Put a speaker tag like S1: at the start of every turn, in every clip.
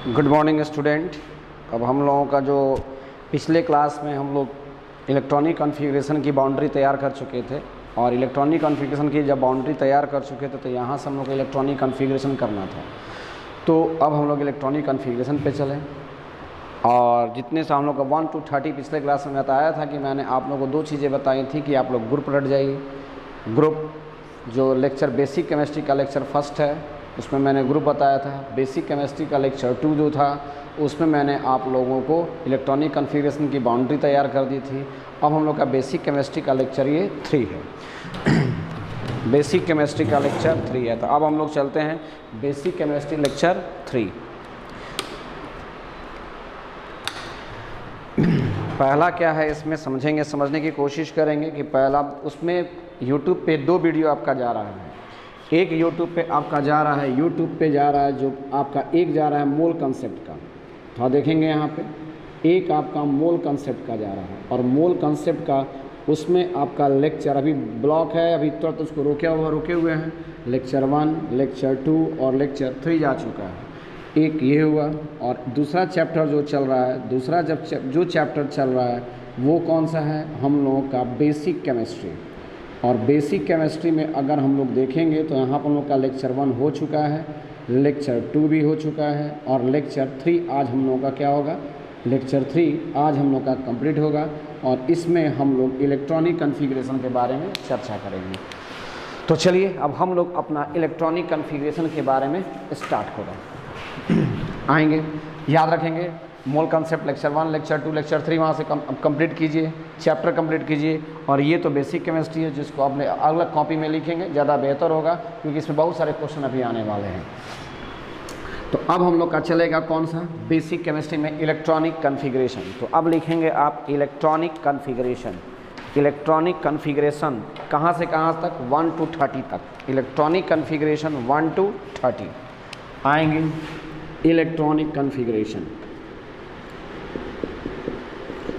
S1: Good morning student. अब हम लोगों का जो पिछले क्लास में हम लोग इलेक्ट्रॉनिक कॉन्फ़िगरेशन की बाउंड्री तैयार कर चुके थे और इलेक्ट्रॉनिक कॉन्फ़िगरेशन की जब बाउंड्री तैयार कर चुके थे तो यहाँ से हम लोग को इलेक्ट्रॉनिक कॉन्फ़िगरेशन करना था। तो अब हम लोग इलेक्ट्रॉनिक कॉन्फ़िगरेशन पे चलें और जितने से हम लोग का 1 to 30 पिछले क्लास में बताया था कि मैंने आप लोगों को दो चीज़ें बताई थी कि आप लोग ग्रुप रट जाइए। ग्रुप जो लेक्चर बेसिक केमिस्ट्री का लेक्चर फर्स्ट है उसमें मैंने ग्रुप बताया था। बेसिक केमिस्ट्री का लेक्चर 2 जो था उसमें मैंने आप लोगों को इलेक्ट्रॉनिक कॉन्फ़िगरेशन की बाउंड्री तैयार कर दी थी। अब हम लोग का बेसिक केमिस्ट्री का लेक्चर ये 3 है। बेसिक केमिस्ट्री का लेक्चर 3 है। तो अब हम लोग चलते हैं बेसिक केमिस्ट्री लेक्चर 3। पहला क्या है इसमें समझेंगे, समझने की कोशिश करेंगे कि पहला उसमें YouTube पे 2 वीडियो आपका जा रहा है। एक YouTube पे आपका जा रहा है, YouTube पे जा रहा है जो आपका एक जा रहा है मोल कंसेप्ट का। तो देखेंगे यहाँ पे एक आपका मोल कंसेप्ट का जा रहा है और मोल कंसेप्ट का उसमें आपका लेक्चर अभी ब्लॉक है, अभी तुरंत उसको रुके हुए हैं। लेक्चर 1, लेक्चर 2 और लेक्चर 3 जा चुका है। एक ये हुआ और दूसरा चैप्टर जो चल रहा है, दूसरा जो चैप्टर चल रहा है वो कौन सा है, हम लोगों का बेसिक केमिस्ट्री। और बेसिक केमिस्ट्री में अगर हम लोग देखेंगे तो यहाँ पर हम लोग का लेक्चर 1 हो चुका है, लेक्चर 2 भी हो चुका है और लेक्चर 3 आज हम लोगों का क्या होगा, लेक्चर 3 आज हम लोग का कंप्लीट होगा और इसमें हम लोग इलेक्ट्रॉनिक कॉन्फ़िगरेशन के बारे में चर्चा करेंगे। तो चलिए अब हम लोग अपना इलेक्ट्रॉनिक कॉन्फ़िगरेशन के बारे में स्टार्ट करें। आएंगे, याद रखेंगे मोल कंसेप्ट लेक्चर 1, लेक्चर 2, लेक्चर 3 वहाँ से कंप्लीट कीजिए, चैप्टर कंप्लीट कीजिए। और ये तो बेसिक केमिस्ट्री है जिसको आपने अलग कॉपी में लिखेंगे ज़्यादा बेहतर होगा क्योंकि इसमें बहुत सारे क्वेश्चन अभी आने वाले हैं। तो अब हम लोग का चलेगा कौन सा, बेसिक केमिस्ट्री में इलेक्ट्रॉनिक कॉन्फ़िगरेशन। तो अब लिखेंगे आप इलेक्ट्रॉनिक कॉन्फ़िगरेशन। इलेक्ट्रॉनिक कॉन्फ़िगरेशन कहाँ से कहाँ तक, 1 to 30 तक। इलेक्ट्रॉनिक कॉन्फ़िगरेशन 1 to 30 आएंगे। इलेक्ट्रॉनिक कॉन्फ़िगरेशन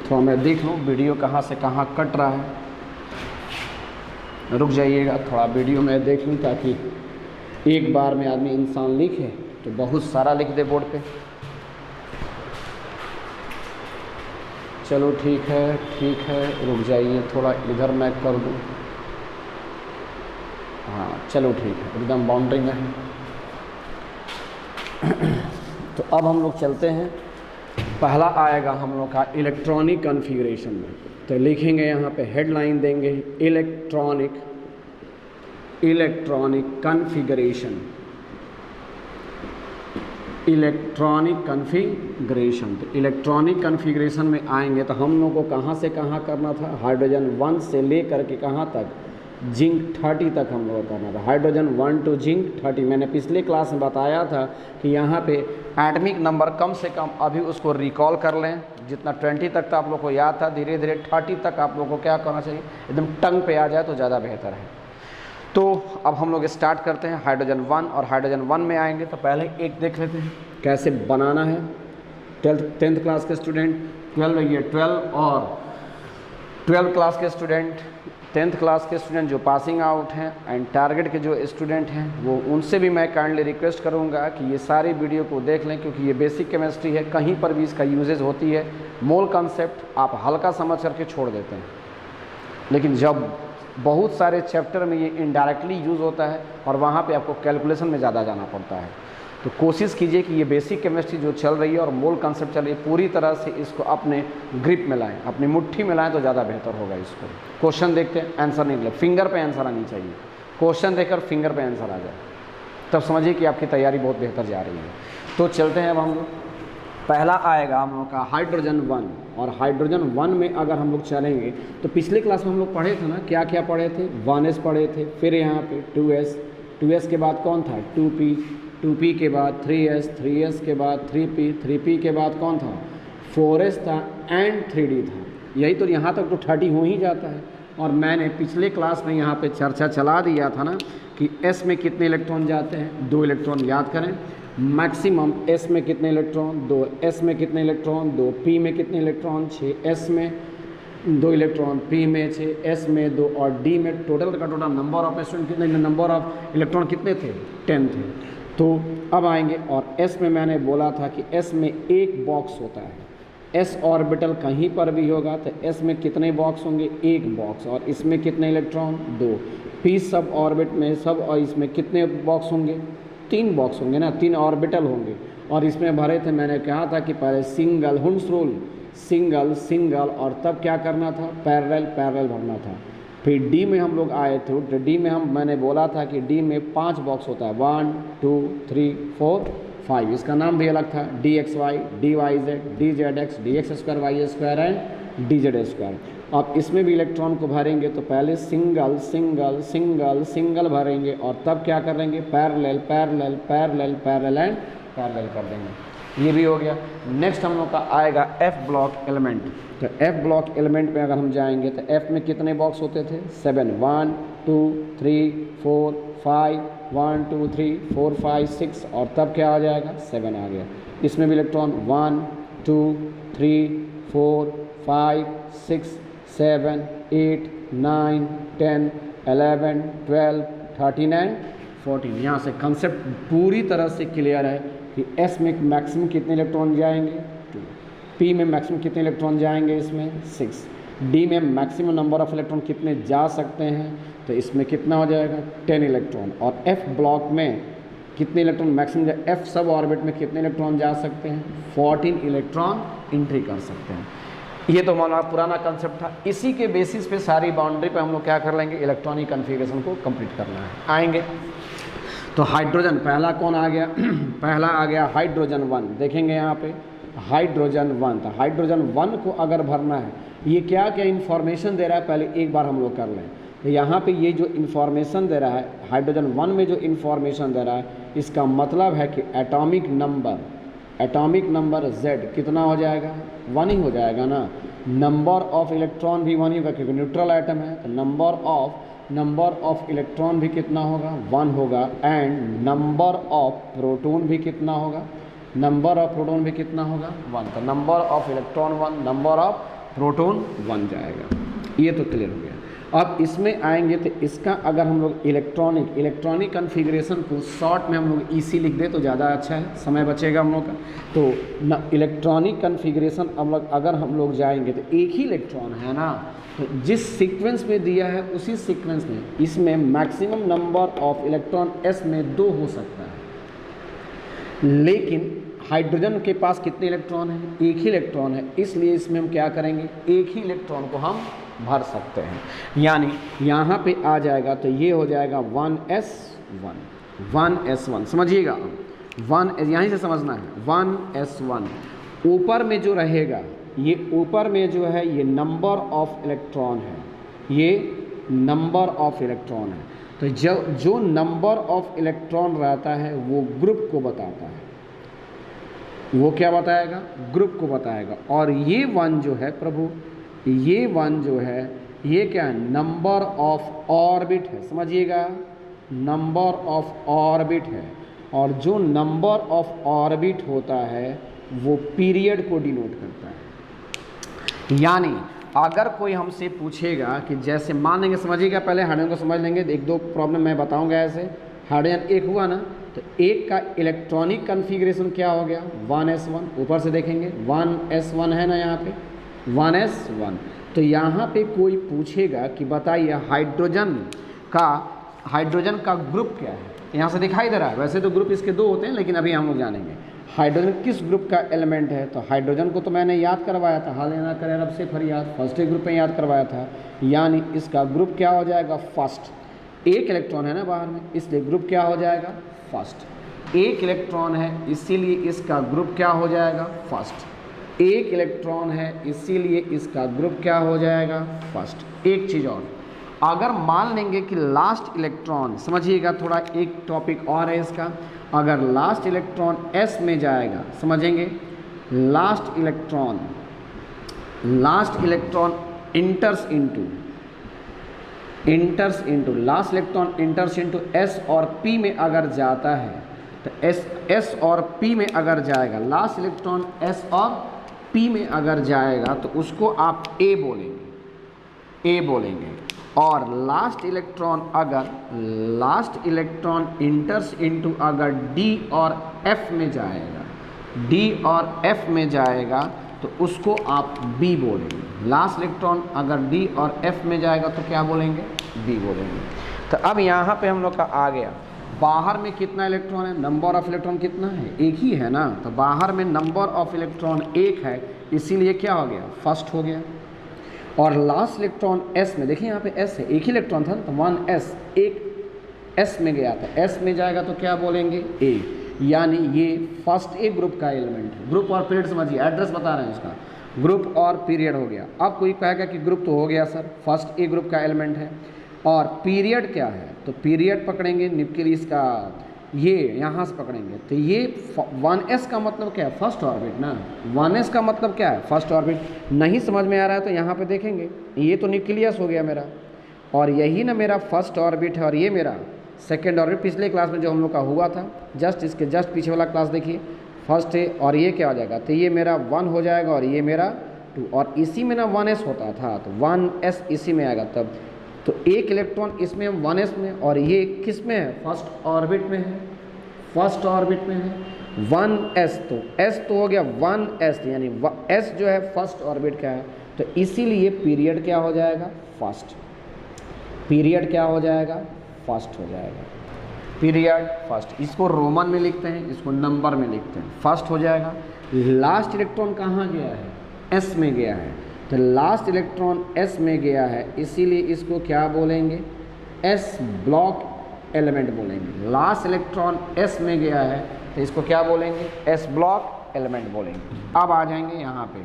S1: तो मैं देख लूँ वीडियो कहाँ से कहाँ कट रहा है, रुक जाइएगा थोड़ा वीडियो में देख लूँ ताकि एक बार में आदमी इंसान लिखे तो बहुत सारा लिख दे बोर्ड पे। चलो ठीक है, रुक जाइए थोड़ा इधर मैं कर दूँ। हाँ चलो ठीक है, एकदम बाउंड्री में है। तो अब हम लोग चलते हैं, पहला आएगा हम लोग का इलेक्ट्रॉनिक कॉन्फ़िगरेशन में। तो लिखेंगे यहाँ पे हेडलाइन देंगे इलेक्ट्रॉनिक कॉन्फ़िगरेशन। Electronic configuration. तो इलेक्ट्रॉनिक कॉन्फ़िगरेशन में आएंगे तो हम लोग को कहाँ से कहाँ करना था, हाइड्रोजन 1 से लेकर के कहाँ तक, जिंक 30 तक हम लोग करना था। Hydrogen 1 to zinc 30। मैंने पिछले क्लास में बताया था कि यहाँ पे एटॉमिक नंबर कम से कम अभी उसको रिकॉल कर लें, जितना 20 तक था आप लोग को याद था, धीरे धीरे 30 तक आप लोग को क्या करना चाहिए, एकदम टंग पे आ जाए तो ज़्यादा बेहतर है। तो अब हम लोग स्टार्ट करते हैं हाइड्रोजन 1 और हाइड्रोजन 1 में आएंगे तो पहले एक देख लेते हैं कैसे बनाना है। 10th क्लास के स्टूडेंट 12 और 12 क्लास के स्टूडेंट, 10th क्लास के स्टूडेंट जो पासिंग आउट हैं एंड टारगेट के जो स्टूडेंट हैं वो उनसे भी मैं काइंडली रिक्वेस्ट करूंगा कि ये सारी वीडियो को देख लें क्योंकि ये बेसिक केमिस्ट्री है, कहीं पर भी इसका यूजेज होती है। मोल कंसेप्ट आप हल्का समझ करके छोड़ देते हैं, लेकिन जब बहुत सारे चैप्टर में ये इनडायरेक्टली यूज़ होता है और वहाँ पे आपको कैलकुलेशन में ज़्यादा जाना पड़ता है। तो कोशिश कीजिए कि ये बेसिक केमिस्ट्री जो चल रही है और मोल कंसेप्ट चल रही है पूरी तरह से इसको अपने ग्रिप में लाएं, अपनी मुट्ठी में लाएं तो ज़्यादा बेहतर होगा। इसको क्वेश्चन देखते हैं, आंसर नहीं, फिंगर पे आंसर आनी चाहिए। क्वेश्चन देखकर फिंगर पे आंसर आ जाए तब समझिए कि आपकी तैयारी बहुत बेहतर जा रही है। तो चलते हैं अब हम लोग, पहला आएगा हम लोग का हाइड्रोजन 1। और हाइड्रोजन 1 में अगर हम लोग चलेंगे तो पिछले क्लास में हम लोग पढ़े थे ना, क्या क्या पढ़े थे, 1s पढ़े थे, फिर यहाँ पे 2s के बाद कौन था 2p के बाद 3s के बाद 3p के बाद कौन था 4s था एंड 3d था। यही तो यहाँ तक तो 30 हो ही जाता है। और मैंने पिछले क्लास में यहाँ पे चर्चा चला दिया था ना कि s में कितने इलेक्ट्रॉन जाते हैं, 2 इलेक्ट्रॉन। याद करें मैक्सिमम s में कितने इलेक्ट्रॉन, 2s में कितने इलेक्ट्रॉन, 2p में कितने इलेक्ट्रॉन, 6s में 2 इलेक्ट्रॉन, p में 6, s में 2 और d में टोटल का टोटल नंबर ऑफ स्टूडेंट कितने, नंबर ऑफ इलेक्ट्रॉन कितने थे, 10 थे। तो अब आएंगे और s में मैंने बोला था कि s में एक बॉक्स होता है, s ऑर्बिटल कहीं पर भी होगा तो s में कितने बॉक्स होंगे, एक बॉक्स, और इसमें कितने इलेक्ट्रॉन, दो। p सब ऑर्बिट में सब और इसमें कितने बॉक्स होंगे, तीन बॉक्स होंगे ना, तीन ऑर्बिटल होंगे। और इसमें भरे थे, मैंने कहा था कि पहले सिंगल हुंस रूल, सिंगल सिंगल, और तब क्या करना था, पैरेलल पैरेलल भरना था। फिर डी में हम लोग आए थे, तो डी में मैंने बोला था कि डी में 5 बॉक्स होता है, 1 2 3 4 5। इसका नाम भी अलग था, D X Y, D Y Z, D Z X, D X square Y square and D Z square. अब इसमें भी इलेक्ट्रॉन को भरेंगे तो पहले सिंगल सिंगल सिंगल सिंगल भरेंगे और तब क्या करेंगे, parallel parallel parallel parallel and parallel कर देंगे। ये भी हो गया। नेक्स्ट हम लोग का आएगा एफ ब्लॉक एलिमेंट। तो एफ ब्लॉक एलिमेंट में अगर हम जाएंगे तो एफ में कितने बॉक्स होते थे, 7, 1 2 3 4 5, 1 2 3 4 5 6, और तब क्या आ जाएगा, 7 आ गया। इसमें भी इलेक्ट्रॉन 1 2 3 4 5 6 7 8 9 10 11 12 13 एंड 14। यहाँ से कंसेप्ट पूरी तरह से क्लियर है कि एस में मैक्सिमम कितने इलेक्ट्रॉन जाएंगे, 2, पी में मैक्सिमम कितने इलेक्ट्रॉन जाएंगे, इसमें 6, डी में मैक्सिमम नंबर ऑफ इलेक्ट्रॉन कितने जा सकते हैं, तो इसमें कितना हो जाएगा, 10 इलेक्ट्रॉन। और एफ ब्लॉक में कितने इलेक्ट्रॉन मैक्सिमम, एफ सब ऑर्बिट में कितने इलेक्ट्रॉन जा सकते हैं, 14 इलेक्ट्रॉन एंट्री कर सकते हैं। ये तो हमारा पुराना कंसेप्ट था। इसी के बेसिस पे सारी बाउंड्री पे हम लोग क्या कर लेंगे, इलेक्ट्रॉनिक कन्फिगरेशन को कंप्लीट करना है। आएंगे तो हाइड्रोजन पहला कौन आ गया पहला आ गया हाइड्रोजन 1। देखेंगे यहाँ पे हाइड्रोजन 1। तो हाइड्रोजन 1 को अगर भरना है, ये क्या क्या इन्फॉर्मेशन दे रहा है पहले एक बार हम लोग कर लें। तो यहाँ पे ये जो इन्फॉर्मेशन दे रहा है हाइड्रोजन 1 में, जो इन्फॉर्मेशन दे रहा है, इसका मतलब है कि एटॉमिक नंबर Z कितना हो जाएगा, 1 ही हो जाएगा ना। नंबर ऑफ इलेक्ट्रॉन भी 1 ही होगा क्योंकि न्यूट्रल एटम है। तो नंबर ऑफ इलेक्ट्रॉन भी कितना होगा, 1 होगा। एंड नंबर ऑफ प्रोटॉन भी कितना होगा, नंबर ऑफ प्रोटॉन भी कितना होगा, 1। तो number of electron 1, number of proton 1 जाएगा। ये तो क्लियर हो गया। अब इसमें आएंगे तो इसका अगर हम लोग इलेक्ट्रॉनिक कन्फिग्रेशन को शॉर्ट में हम लोग ईसी लिख दे तो ज़्यादा अच्छा है, समय बचेगा हम लोग का। तो इलेक्ट्रॉनिक कन्फिग्रेशन अगर हम लोग जाएंगे तो एक ही इलेक्ट्रॉन है ना, तो जिस सीक्वेंस में दिया है उसी सीक्वेंस में इसमें maximum number of electron S में 2 हो सकता है। लेकिन हाइड्रोजन के पास कितने इलेक्ट्रॉन हैं, एक ही इलेक्ट्रॉन है, इसलिए इसमें हम क्या करेंगे, एक ही इलेक्ट्रॉन को हम भर सकते हैं। यानी यहाँ पे आ जाएगा तो ये हो जाएगा 1s1 समझिएगा। 1 यहीं से समझना है, 1s1। ऊपर में जो रहेगा, ये ऊपर में जो है ये नंबर ऑफ इलेक्ट्रॉन है, ये नंबर ऑफ इलेक्ट्रॉन है। तो जो नंबर ऑफ इलेक्ट्रॉन रहता है वो ग्रुप को बताता है, वो क्या बताएगा, ग्रुप को बताएगा। और ये 1 जो है प्रभु, ये 1 जो है ये क्या है, नंबर ऑफ ऑर्बिट है, समझिएगा, नंबर ऑफ ऑर्बिट है। और जो नंबर ऑफ ऑर्बिट होता है वो पीरियड को डिनोट करता है। यानी अगर कोई हमसे पूछेगा कि जैसे मान लेंगे, समझिएगा, पहले हाइड्रोजन को समझ लेंगे, एक दो प्रॉब्लम मैं बताऊंगा। ऐसे हाइड्रोजन 1 हुआ ना, तो 1 का इलेक्ट्रॉनिक कन्फिग्रेशन क्या हो गया, 1s1। ऊपर से देखेंगे 1s1 है ना, यहाँ पे 1s1। तो यहाँ पे कोई पूछेगा कि बताइए हाइड्रोजन का ग्रुप क्या है, यहाँ से दिखाई दे रहा है। वैसे तो ग्रुप इसके 2 होते हैं, लेकिन अभी हम लोग जानेंगे हाइड्रोजन किस ग्रुप का एलिमेंट है। तो हाइड्रोजन को तो मैंने याद करवाया था, हाल ना करे रब से फरियाद, फर्स्ट ग्रुप में याद करवाया था। यानी इसका ग्रुप क्या हो जाएगा, फर्स्ट। 1 इलेक्ट्रॉन है ना बाहर में, इसलिए ग्रुप क्या हो जाएगा, फर्स्ट। 1 इलेक्ट्रॉन है इसीलिए इसका ग्रुप क्या हो जाएगा, फर्स्ट। 1 इलेक्ट्रॉन है इसीलिए इसका ग्रुप क्या हो जाएगा, फर्स्ट। एक चीज़ और, अगर मान लेंगे कि लास्ट इलेक्ट्रॉन, समझिएगा थोड़ा एक टॉपिक और है इसका, अगर लास्ट इलेक्ट्रॉन एस में जाएगा, समझेंगे, लास्ट इलेक्ट्रॉन इंटर्स इनटू एस और पी में अगर जाता है, तो एस और पी में अगर जाएगा, लास्ट इलेक्ट्रॉन एस और पी में अगर जाएगा तो उसको आप ए बोलेंगे। और लास्ट इलेक्ट्रॉन इंटर्स इनटू अगर डी और एफ में जाएगा, डी और एफ में जाएगा तो उसको आप बी बोलेंगे। लास्ट इलेक्ट्रॉन अगर डी और एफ में जाएगा तो क्या बोलेंगे? बी बोलेंगे। तो अब यहाँ पे हम लोग का आ गया, बाहर में कितना इलेक्ट्रॉन है, नंबर ऑफ इलेक्ट्रॉन कितना है? एक ही है ना। तो बाहर में नंबर ऑफ इलेक्ट्रॉन एक है, इसीलिए क्या हो गया? फर्स्ट हो गया। और लास्ट इलेक्ट्रॉन एस में, देखिए यहाँ पे एस है, एक ही इलेक्ट्रॉन था तो 1s, एक एस में गया था, एस में जाएगा तो क्या बोलेंगे? ए। यानी ये फर्स्ट ए ग्रुप का एलिमेंट है। ग्रुप और पीरियड समझिए, एड्रेस बता रहे हैं उसका, ग्रुप और पीरियड हो गया। अब कोई कहेगा कि ग्रुप तो हो गया सर, फर्स्ट ए ग्रुप का एलिमेंट है, और पीरियड क्या है? तो पीरियड पकड़ेंगे न्यूक्लियस का, ये यहाँ से पकड़ेंगे तो ये 1s का मतलब क्या है? फर्स्ट ऑर्बिट ना। 1s का मतलब क्या है? First orbit. नहीं समझ में आ रहा है तो यहाँ पे देखेंगे, ये तो न्यूक्लियस हो गया मेरा, और यही ना मेरा फर्स्ट ऑर्बिट है, और ये मेरा सेकेंड ऑर्बिट। पिछले क्लास में जो हम लोग का हुआ था, जस्ट इसके जस्ट पीछे वाला क्लास देखिए, फर्स्ट है, और ये क्या हो जाएगा? तो ये मेरा 1 हो जाएगा और ये मेरा 2, और इसी में ना 1s होता था, तो 1s इसी में आएगा तब। तो एक इलेक्ट्रॉन इसमें 1s में, और ये किस में है? फर्स्ट ऑर्बिट में है, फर्स्ट ऑर्बिट में है। 1s तो s तो हो गया 1s, यानी s जो है फर्स्ट ऑर्बिट का है, तो इसीलिए पीरियड क्या हो जाएगा? फर्स्ट। पीरियड क्या हो जाएगा? फर्स्ट हो जाएगा। Period first. इसको रोमन में लिखते हैं, इसको नंबर में लिखते हैं, फर्स्ट हो जाएगा। लास्ट इलेक्ट्रॉन कहाँ गया है? s में गया है, तो लास्ट इलेक्ट्रॉन s में गया है, इसीलिए इसको क्या बोलेंगे? s ब्लॉक एलिमेंट बोलेंगे। लास्ट इलेक्ट्रॉन s में गया है तो इसको क्या बोलेंगे? s ब्लॉक एलिमेंट बोलेंगे। अब आ जाएंगे यहाँ पे,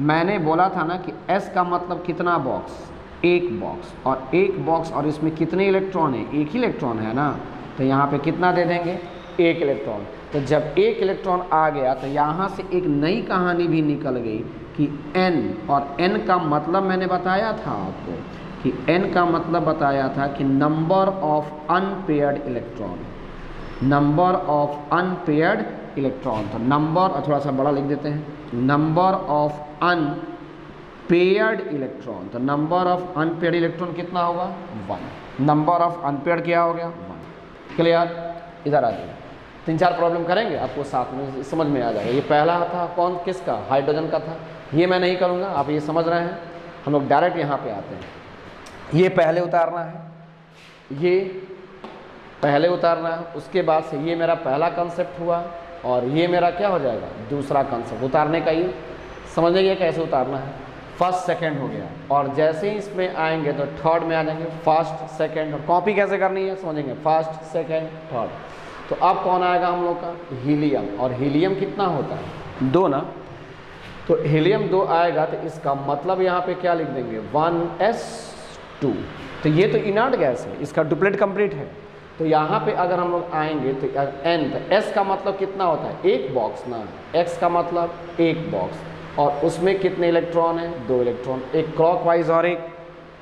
S1: मैंने बोला था ना कि s का मतलब कितना बॉक्स? एक बॉक्स, और एक बॉक्स, और इसमें कितने इलेक्ट्रॉन है? एक ही इलेक्ट्रॉन है ना, तो यहाँ पे कितना दे देंगे? एक इलेक्ट्रॉन। तो जब एक इलेक्ट्रॉन आ गया तो यहाँ से एक नई कहानी भी निकल गई कि n, और n का मतलब मैंने बताया था आपको कि n का मतलब बताया था कि number of unpaired electron, number of unpaired electron. तो नंबर, और थोड़ा सा बड़ा लिख देते हैं, नंबर ऑफ अनपेयर्ड इलेक्ट्रॉन। तो नंबर ऑफ अनपेयर्ड इलेक्ट्रॉन कितना होगा? 1। नंबर ऑफ अनपेयर्ड क्या हो गया? 1। क्लियर? इधर आ जाइए, 3-4 प्रॉब्लम करेंगे, आपको साथ में समझ में आ जाएगा। ये पहला था कौन, किसका? हाइड्रोजन का था। ये मैं नहीं करूँगा, आप ये समझ रहे हैं। हम लोग डायरेक्ट यहाँ पे आते हैं। ये पहले उतारना है, ये पहले उतारना है, उसके बाद से ये मेरा पहला कंसेप्ट हुआ, और ये मेरा क्या हो जाएगा? दूसरा कंसेप्ट उतारने का। ये समझ लीजिए कैसे उतारना है। फर्स्ट सेकंड हो गया, और जैसे ही इसमें आएंगे तो थर्ड में आ जाएंगे, फर्स्ट सेकंड। और कॉपी कैसे करनी है समझेंगे, फर्स्ट सेकंड थर्ड। तो अब कौन आएगा हम लोग का? हीलियम। और हीलियम कितना होता है? 2 ना। तो हीलियम 2 आएगा, तो इसका मतलब यहाँ पे क्या लिख देंगे? 1s2। तो ये तो इनर्ट गैस है, इसका डुप्लेट कंप्लीट है। तो यहाँ पे अगर हम लोग आएंगे तो n, तो s का मतलब कितना होता है? एक बॉक्स ना, x का मतलब एक बॉक्स, और उसमें कितने इलेक्ट्रॉन हैं? 2 इलेक्ट्रॉन, एक क्लॉकवाइज और एक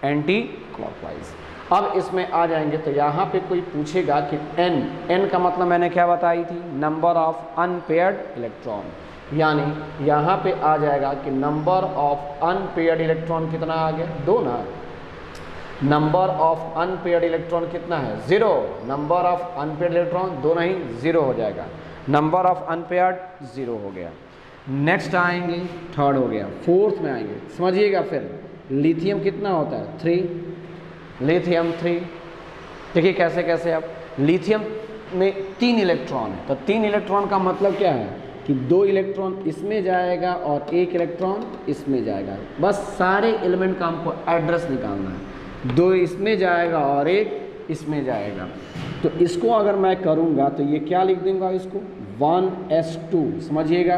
S1: एंटी क्लॉकवाइज। अब इसमें आ जाएंगे तो यहाँ पे कोई पूछेगा कि n का मतलब मैंने क्या बताई थी? Number of unpaired electron. यानी यहाँ पे आ जाएगा कि नंबर ऑफ अनपेयर्ड इलेक्ट्रॉन कितना आ गया? 2 ना। नंबर ऑफ अनपेयर्ड इलेक्ट्रॉन कितना है? 0। नंबर ऑफ अनपेयर्ड इलेक्ट्रॉन 2 नहीं, 0 हो जाएगा। नंबर ऑफ अनपेयर्ड 0 हो गया। नेक्स्ट आएंगे, थर्ड हो गया। फोर्थ में आएंगे, समझिएगा फिर, लिथियम कितना होता है? 3। लिथियम 3। देखिए कैसे कैसे। अब लिथियम में 3 इलेक्ट्रॉन है, तो 3 इलेक्ट्रॉन का मतलब क्या है कि 2 इलेक्ट्रॉन इसमें जाएगा और 1 इलेक्ट्रॉन इसमें जाएगा। बस सारे एलिमेंट का हमको एड्रेस निकालना है। 2 इसमें जाएगा और 1 इसमें जाएगा। तो इसको अगर मैं करूँगा तो ये क्या लिख दूँगा? इसको 1s2। समझिएगा,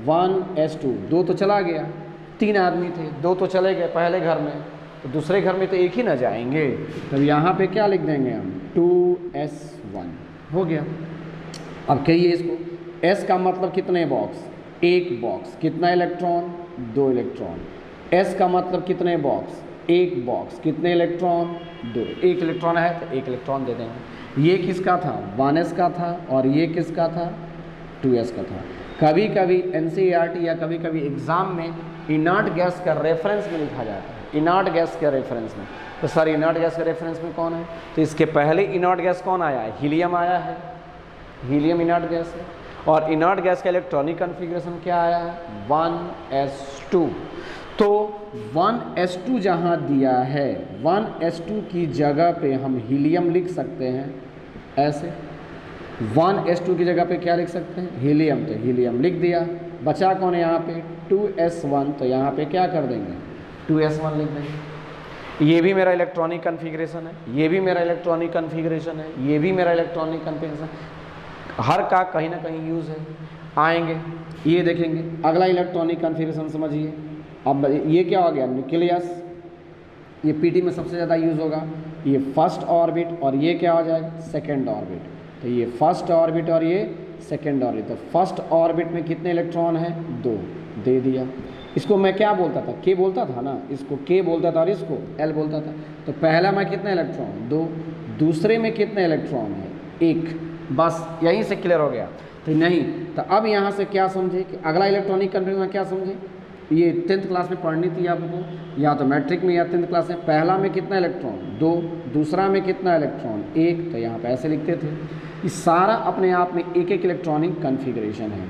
S1: 1s2। 2 तो चला गया, 3 आदमी थे, 2 तो चले गए पहले घर में, तो दूसरे घर में तो 1 ही ना जाएंगे। तब यहाँ पे क्या लिख देंगे हम? 2s1 हो गया। अब कहिए इसको, s का मतलब कितने बॉक्स? एक बॉक्स। कितना इलेक्ट्रॉन? 2 इलेक्ट्रॉन। s का मतलब कितने बॉक्स? एक बॉक्स। कितने इलेक्ट्रॉन? 2। एक इलेक्ट्रॉन है तो 1 इलेक्ट्रॉन दे देंगे। ये किसका था? 1s का था, और ये किसका था? 2s का था। कभी कभी NCERT या कभी कभी एग्ज़ाम में इनर्ट गैस का रेफरेंस में लिखा जाता है। इनर्ट गैस के रेफरेंस में। तो सर इनर्ट गैस के रेफरेंस में कौन है? तो इसके पहले इनर्ट गैस कौन आया है? हीलियम आया है, हीलियम इनर्ट गैस है। और इनर्ट गैस का इलेक्ट्रॉनिक कन्फिग्रेशन क्या आया है? 1s2। तो 1s2 जहाँ दिया है, 1s2 की जगह पे हम हीलियम लिख सकते हैं ऐसे। 1s2 की जगह पे क्या लिख सकते हैं? हीलियम। तो हीलियम लिख दिया। बचा कौन है यहाँ पे? 2s1। तो यहाँ पे क्या कर देंगे? 2s1 लिख देंगे। ये भी मेरा इलेक्ट्रॉनिक कन्फिग्रेशन है, ये भी मेरा इलेक्ट्रॉनिक कन्फिग्रेशन है, ये भी मेरा इलेक्ट्रॉनिक कन्फिग्रेशन। हर का कहीं ना कहीं यूज़ है। आएंगे ये देखेंगे अगला इलेक्ट्रॉनिक कन्फिग्रेशन समझिए। अब ये क्या हो गया? न्यूक्लियस। ये पीटी में सबसे ज़्यादा यूज़ होगा। ये फर्स्ट ऑर्बिट और ये क्या हो जाएगा? Second orbit. तो ये फर्स्ट ऑर्बिट और ये सेकेंड ऑर्बिट। तो फर्स्ट ऑर्बिट में कितने इलेक्ट्रॉन हैं? 2 दे दिया। इसको मैं क्या बोलता था? के बोलता था ना, इसको के बोलता था और इसको एल बोलता था। तो पहला में कितने इलेक्ट्रॉन? 2। दूसरे में कितने इलेक्ट्रॉन है? 1। बस यहीं से क्लियर हो गया। तो नहीं, तो अब यहाँ से क्या समझे कि अगला इलेक्ट्रॉनिक कन्फिग्रेशन क्या समझे? ये 10th क्लास में पढ़नी थी आपको, या तो मैट्रिक में या 10th क्लास में। पहला में कितना इलेक्ट्रॉन? 2। दूसरा में कितना इलेक्ट्रॉन? 1। तो यहाँ पे ऐसे लिखते थे। ये सारा अपने आप में एक एक इलेक्ट्रॉनिक कन्फिग्रेशन है।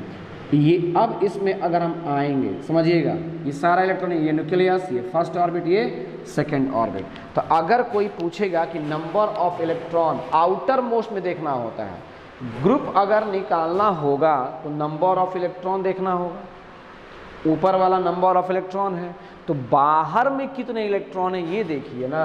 S1: ये अब इसमें अगर हम आएंगे, समझिएगा, ये सारा इलेक्ट्रॉनिक, ये न्यूक्लियस, ये फर्स्ट ऑर्बिट, ये सेकेंड ऑर्बिट। तो अगर कोई पूछेगा कि number of electron outer most में देखना होता है, ग्रुप अगर निकालना होगा तो नंबर ऑफ इलेक्ट्रॉन देखना होगा। ऊपर वाला नंबर ऑफ इलेक्ट्रॉन है, तो बाहर में कितने इलेक्ट्रॉन है ये देखिए ना।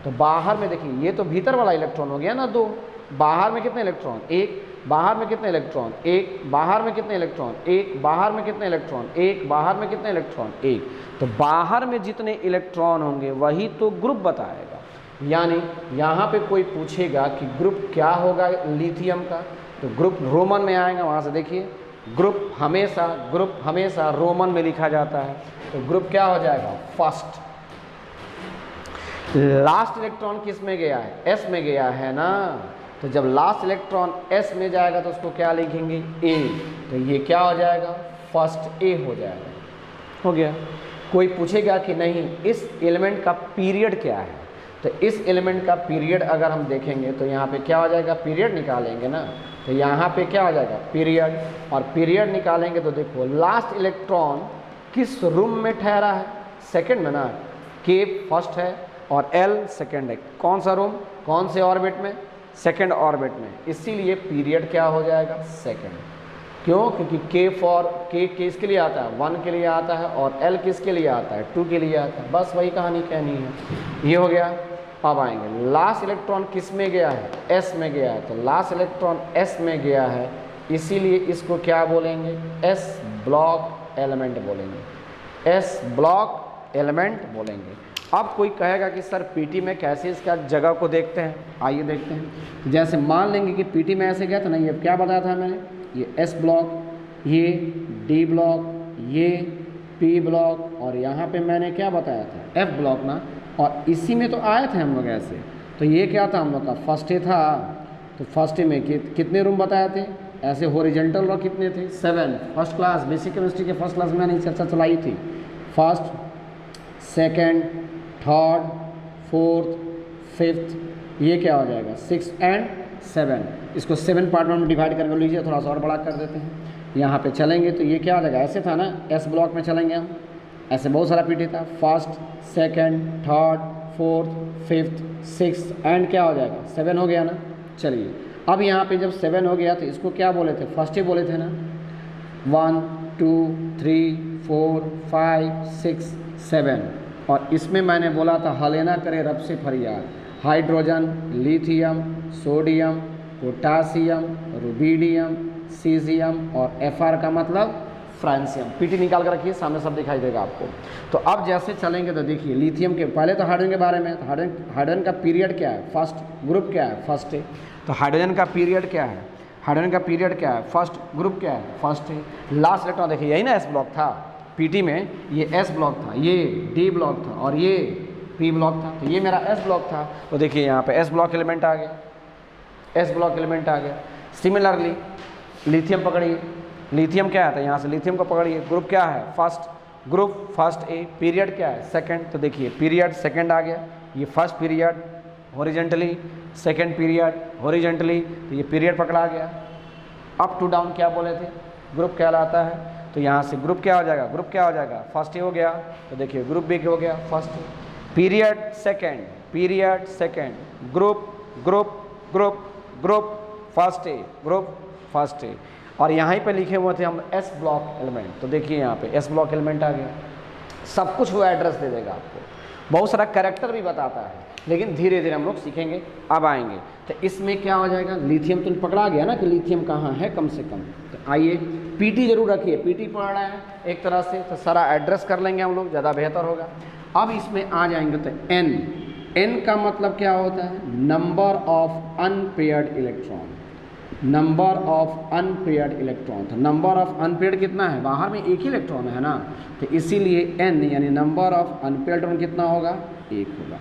S1: तो बाहर में देखिए, ये तो भीतर वाला इलेक्ट्रॉन हो गया ना 2। बाहर में कितने इलेक्ट्रॉन? 1। बाहर में कितने इलेक्ट्रॉन? 1। बाहर में कितने इलेक्ट्रॉन? 1। बाहर में कितने इलेक्ट्रॉन? 1। बाहर में कितने इलेक्ट्रॉन? 1। तो बाहर में जितने इलेक्ट्रॉन होंगे वही तो ग्रुप बताएगा। यानी यहाँ पे कोई पूछेगा कि ग्रुप क्या होगा लिथियम का, तो ग्रुप रोमन में आएगा। वहाँ से देखिए ग्रुप हमेशा रोमन में लिखा जाता है। तो ग्रुप क्या हो जाएगा? फर्स्ट। लास्ट इलेक्ट्रॉन किस में गया है? एस में गया है ना। तो जब लास्ट इलेक्ट्रॉन एस में जाएगा तो उसको क्या लिखेंगे? ए। तो ये क्या हो जाएगा? फर्स्ट ए हो जाएगा। हो गया। कोई पूछेगा कि नहीं इस एलिमेंट का पीरियड क्या है, तो इस एलिमेंट का पीरियड अगर हम देखेंगे तो यहाँ पे क्या हो जाएगा? पीरियड निकालेंगे ना। तो यहाँ पे क्या हो जाएगा? पीरियड। और पीरियड निकालेंगे तो देखो लास्ट इलेक्ट्रॉन किस रूम में ठहरा है? सेकंड में ना। के फर्स्ट है और एल सेकंड है। कौन सा रूम? कौन से ऑर्बिट में? सेकंड ऑर्बिट में। इसीलिए पीरियड क्या हो जाएगा? सेकंड। क्यों? क्योंकि के किसके लिए आता है? 1 के लिए आता है, और एल किसके लिए आता है? 2 के लिए आता है। बस वही कहानी कहनी है। ये हो गया। अब आएंगे लास्ट इलेक्ट्रॉन किस में गया है? एस में गया है। तो लास्ट इलेक्ट्रॉन एस में गया है, इसीलिए इसको क्या बोलेंगे? एस ब्लॉक एलिमेंट बोलेंगे। एस ब्लॉक एलिमेंट बोलेंगे। अब कोई कहेगा कि सर पीटी में कैसे इसका जगह को देखते हैं? आइए देखते हैं। जैसे मान लेंगे कि पीटी में ऐसे गया, तो नहीं, अब क्या बताया था मैंने? ये एस ब्लॉक, ये डी ब्लॉक, ये पी ब्लॉक, और यहाँ पे मैंने क्या बताया था? एफ ब्लॉक ना। और इसी में तो आए थे हम लोग ऐसे। तो ये क्या था हम लोग का? फर्स्ट ए था। तो फर्स्ट ए में कितने रूम बताए थे? ऐसे हॉरिजॉन्टल रो कितने थे? 7। फर्स्ट क्लास बेसिक केमिस्ट्री के फर्स्ट क्लास में मैंने चर्चा चलाई थी। First, second, third, fourth, fifth, ये क्या हो जाएगा? 6 एंड 7। इसको 7 पार्ट में डिवाइड करके लीजिए, थोड़ा सा और बड़ा कर देते हैं। यहाँ पे चलेंगे तो ये क्या हो जाएगा? ऐसे था ना, एस ब्लॉक में चलेंगे हम। ऐसे बहुत सारा पीटी था। First, second, third, fourth, fifth, sixth and क्या हो जाएगा? 7 हो गया ना। चलिए अब यहाँ पे जब 7 हो गया तो इसको क्या बोले थे? फर्स्ट ही बोले थे ना। 1 2 3 4 5 6 7। और इसमें मैंने बोला था हलेना करे रब से फरियाद। Hydrogen, lithium, sodium, potassium, rubidium, caesium और एफआर का मतलब फ्रांसियम। पीटी निकाल कर रखिए, सामने सब दिखाई देगा आपको। तो अब जैसे चलेंगे तो देखिए लिथियम के पहले तो हाइड्रोजन के बारे में। तो हाइड्रोजन का पीरियड क्या है? फर्स्ट। ग्रुप क्या है? फर्स्ट है। तो हाइड्रोजन का पीरियड क्या है? हाइड्रोजन का पीरियड क्या है? फर्स्ट। ग्रुप क्या है? फर्स्ट है। लास्ट इलेक्ट्रॉन देखिए, यही ना एस ब्लॉक था पीटी में। ये एस ब्लॉक था, ये डी ब्लॉक था और ये पी ब्लॉक था। तो ये मेरा एस ब्लॉक था। तो देखिए यहाँ पे एस ब्लॉक एलिमेंट आ गया, एस ब्लॉक एलिमेंट आ गया। सिमिलरली लिथियम पकड़िए, लिथियम क्या है? तो यहाँ से लिथियम को पकड़िए। ग्रुप क्या है? First. Group first A, period क्या है सेकंड, तो देखिए पीरियड सेकंड आ गया, ये first period horizontally, second period horizontally, तो ये पीरियड पकड़ा गया। अप टू डाउन क्या बोले थे, ग्रुप कहलाता है। तो यहाँ से ग्रुप क्या हो जाएगा, ग्रुप क्या हो जाएगा, फर्स्ट ए हो गया, तो देखिए ग्रुप बी हो गया first A, period second, group group group group first A, group first A. और यहाँ पे लिखे हुए थे हम एस ब्लॉक एलिमेंट, तो देखिए यहाँ पे एस ब्लॉक एलिमेंट आ गया। सब कुछ वो एड्रेस दे देगा आपको, बहुत सारा कैरेक्टर भी बताता है, लेकिन धीरे धीरे हम लोग सीखेंगे, अब आएंगे। तो इसमें क्या हो जाएगा, लिथियम तो पकड़ा गया ना कि लिथियम कहाँ है कम से कम। तो आइए पीटी जरूर रखिए, पीटी पढ़ रहा है एक तरह से, तो सारा एड्रेस कर लेंगे हम लोग, ज़्यादा बेहतर होगा। अब इसमें आ जाएंगे तो एन का मतलब क्या होता है, number of unpaired electron, number of unpaired electron. तो नंबर ऑफ अनपेयर्ड कितना है, बाहर में एक ही इलेक्ट्रॉन है ना, तो इसीलिए एन यानी नंबर ऑफ अनपेयर्ड इलेक्ट्रॉन कितना होगा, एक होगा।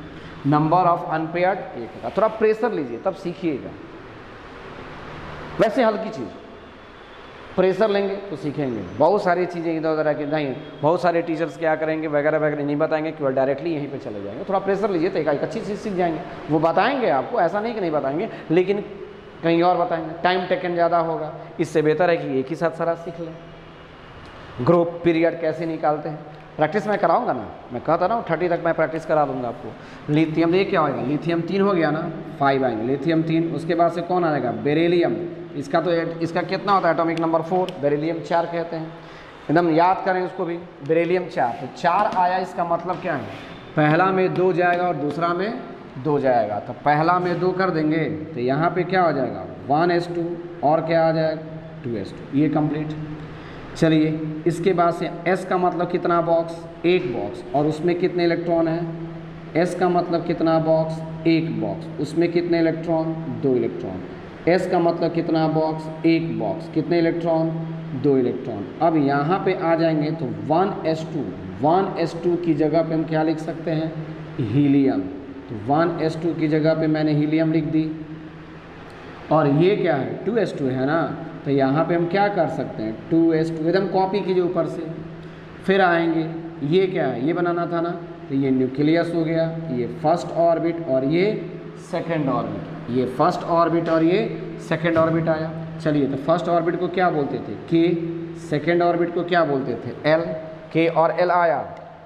S1: नंबर ऑफ अनपेयर्ड एक होगा। थोड़ा प्रेशर लीजिए तब सीखिएगा, वैसे हल्की चीज़, प्रेशर लेंगे तो सीखेंगे। बहुत सारी चीज़ें इधर उधर की नहीं, बहुत सारे टीचर्स क्या करेंगे वगैरह वगैरह नहीं बताएंगे, केवल डायरेक्टली यहीं पे चले जाएंगे। थोड़ा प्रेशर लीजिए तो एक अच्छी चीज़ सीख जाएंगे। वो बताएंगे आपको, ऐसा नहीं कि नहीं बताएंगे, लेकिन कहीं और बताएंगे, टाइम टेकन ज़्यादा होगा। इससे बेहतर है कि एक ही साथ सारा सीख लें। ग्रुप पीरियड कैसे निकालते हैं, प्रैक्टिस मैं कराऊंगा ना, मैं कहता रहा हूँ 30 तक मैं प्रैक्टिस करा दूंगा आपको। लिथियम ये क्या होगा, लिथियम 3 हो गया ना, 5 आएंगे, लिथियम 3। उसके बाद से कौन आएगा, बेरिलियम, इसका तो इसका कितना होता है एटॉमिक नंबर 4, बेरिलियम 4 कहते हैं, एकदम याद करें उसको भी, बेरिलियम 4। तो 4 आया, इसका मतलब क्या है, पहला में 2 जाएगा और दूसरा में 2 जाएगा। तो पहला में 2 कर देंगे तो यहाँ पे क्या हो जाएगा 1s2 और क्या आ जाएगा 2s2, ये कंप्लीट। चलिए इसके बाद से s का मतलब कितना बॉक्स, एक बॉक्स, और उसमें कितने इलेक्ट्रॉन हैं, s का मतलब कितना बॉक्स, एक बॉक्स, उसमें कितने इलेक्ट्रॉन, 2 इलेक्ट्रॉन। s का मतलब कितना बॉक्स, एक बॉक्स, कितने इलेक्ट्रॉन, 2 इलेक्ट्रॉन। अब यहाँ पे आ जाएंगे तो 1s2 की जगह पे हम क्या लिख सकते हैं, हीलियम। तो 1s2 की जगह पे मैंने हीलियम लिख दी, और ये क्या है 2s2 है ना, तो यहाँ पे हम क्या कर सकते हैं 2s2 एकदम कॉपी कीजिए ऊपर से। फिर आएंगे, ये क्या है, ये बनाना था ना, तो ये न्यूक्लियस हो गया, ये फर्स्ट ऑर्बिट और ये सेकंड ऑर्बिट, ये फर्स्ट ऑर्बिट और ये सेकंड ऑर्बिट आया। चलिए तो फर्स्ट ऑर्बिट को क्या बोलते थे, के, सेकंड ऑर्बिट को क्या बोलते थे, एल। के और एल आया,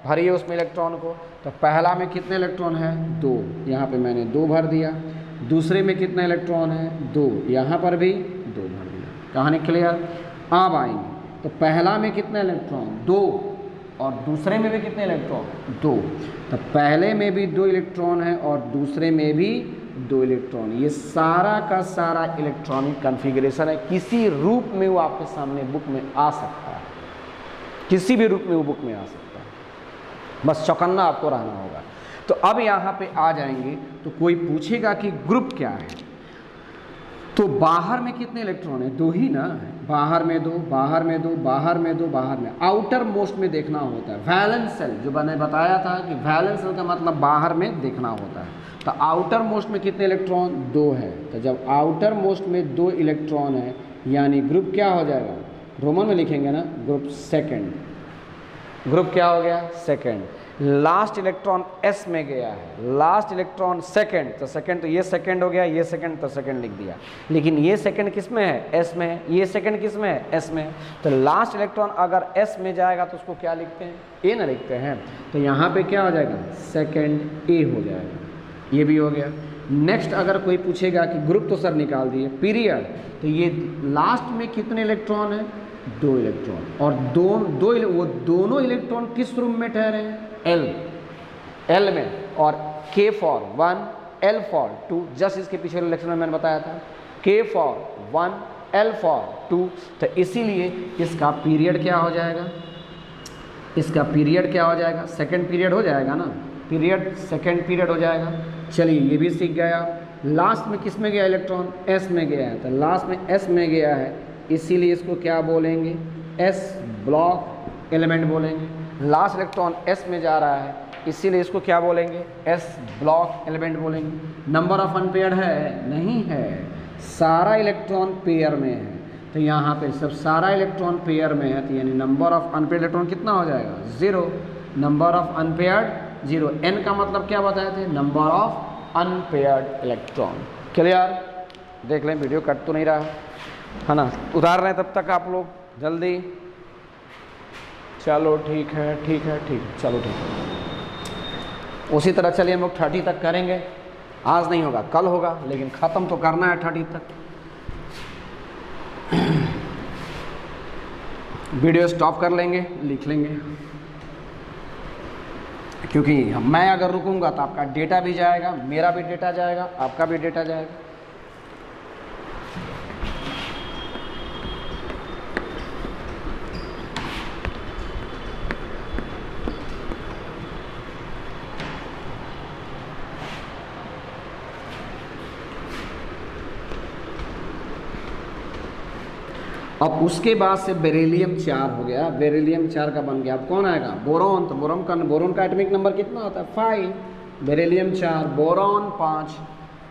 S1: भरिए उसमें इलेक्ट्रॉन को। तो पहला में कितने इलेक्ट्रॉन है, 2, यहाँ पे मैंने 2 भर दिया। दूसरे में कितना इलेक्ट्रॉन है, 2, यहाँ पर भी 2 भर दिया। कहानी क्लियर। अब आएंगे तो पहला में कितने इलेक्ट्रॉन, 2, और दूसरे में भी कितने इलेक्ट्रॉन, 2। तो पहले में भी 2 इलेक्ट्रॉन है और दूसरे में भी 2 इलेक्ट्रॉन। ये सारा का सारा इलेक्ट्रॉनिक कॉन्फ़िगरेशन है, किसी रूप में वो आपके सामने बुक में आ सकता है, किसी भी रूप में वो बुक में आ सकता है, बस चौकन्ना आपको रहना होगा। तो अब यहाँ पे आ जाएंगे तो कोई पूछेगा कि ग्रुप क्या है, तो बाहर में कितने इलेक्ट्रॉन है, 2 ही ना, बाहर में 2, बाहर में 2, बाहर में 2, बाहर में। आउटर मोस्ट में देखना होता है, वैलेंस सेल जो मैंने बताया था कि वैलेंस सेल का मतलब बाहर में देखना होता है। तो आउटर मोस्ट में कितने इलेक्ट्रॉन, 2 है। तो जब आउटर मोस्ट में 2 इलेक्ट्रॉन है यानी ग्रुप क्या हो जाएगा, रोमन में लिखेंगे ना, ग्रुप सेकेंड। ग्रुप क्या हो गया, सेकेंड। लास्ट इलेक्ट्रॉन एस में गया है, लास्ट इलेक्ट्रॉन सेकंड, तो सेकंड, तो ये सेकंड हो गया, ये सेकंड, तो सेकंड लिख दिया। लेकिन ये सेकंड किस में है, एस में है, ये सेकंड किस में है, एस में है। तो लास्ट इलेक्ट्रॉन अगर एस में जाएगा तो उसको क्या लिखते हैं, ए ना लिखते हैं। तो यहाँ पे क्या हो जाएगा, सेकंड ए हो जाएगा, ये भी हो गया। नेक्स्ट अगर कोई पूछेगा कि ग्रुप तो सर निकाल दिए, पीरियड, तो ये लास्ट में कितने इलेक्ट्रॉन है, 2 इलेक्ट्रॉन, और वो दोनों इलेक्ट्रॉन किस रूम में ठहरे हैं, एल में, और K for 1, L for 2, just इसके पीछे लेक्चर में मैंने बताया था, K फॉर 1, L फॉर 2। तो इसीलिए इसका पीरियड क्या हो जाएगा, इसका पीरियड क्या हो जाएगा, सेकंड पीरियड हो जाएगा ना, पीरियड सेकंड पीरियड हो जाएगा। चलिए ये भी सीख गया। लास्ट में किस में गया इलेक्ट्रॉन, S में गया है, तो लास्ट में S में गया है, इसीलिए इसको क्या बोलेंगे, S ब्लॉक एलिमेंट बोलेंगे। लास्ट इलेक्ट्रॉन S में जा रहा है, इसीलिए इसको क्या बोलेंगे, S ब्लॉक एलिमेंट बोलेंगे। नंबर ऑफ अनपेयर्ड है, नहीं है, सारा इलेक्ट्रॉन पेयर में है। तो यहाँ पे सब सारा इलेक्ट्रॉन पेयर में है, तो यानी नंबर ऑफ अनपेयर्ड इलेक्ट्रॉन कितना हो जाएगा 0, नंबर ऑफ अनपेयर्ड 0। n का मतलब क्या बताए थे, number of unpaired electron. Clear, देख लें वीडियो कट तो नहीं रहा है ना, उतार रहे हैं तब तक आप लोग जल्दी। चलो ठीक है ठीक है ठीक है, चलो ठीक है। उसी तरह चलिए हम लोग 30 तक करेंगे, आज नहीं होगा कल होगा, लेकिन ख़त्म तो करना है 30 तक। वीडियो स्टॉप कर लेंगे, लिख लेंगे, क्योंकि मैं अगर रुकूंगा तो आपका डेटा भी जाएगा, मेरा भी डेटा जाएगा, आपका भी डेटा जाएगा। अब उसके बाद से बेरिलियम 4 हो गया, बेरिलियम 4 का बन गया। अब कौन आएगा, बोरॉन। तो बोरॉन का एटॉमिक नंबर कितना होता है 5, बेरिलियम 4, बोरॉन 5,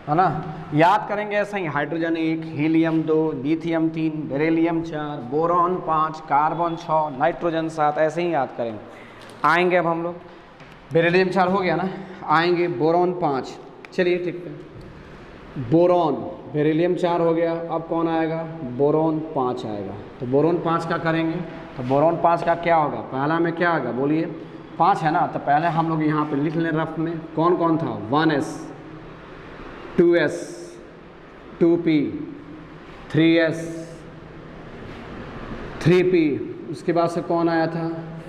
S1: है ना। याद करेंगे ऐसा ही, hydrogen 1, helium 2, lithium 3, beryllium 4, boron 5, carbon 6, nitrogen 7, ऐसे ही याद करेंगे। आएंगे अब हम लोग, बेरिलियम 4 हो गया ना, आएंगे बोरॉन 5। चलिए ठीक है, बोरॉन बेरिलियम 4 हो गया, अब कौन आएगा, बोरॉन 5 आएगा। तो बोरॉन 5 का करेंगे, तो बोरॉन 5 का क्या होगा, पहला में क्या आएगा बोलिए, 5 है ना। तो पहले हम लोग यहाँ पे लिख लें रफ में, कौन कौन था, 1s, 2s, 2p, 3s, 3p, उसके बाद से कौन आया था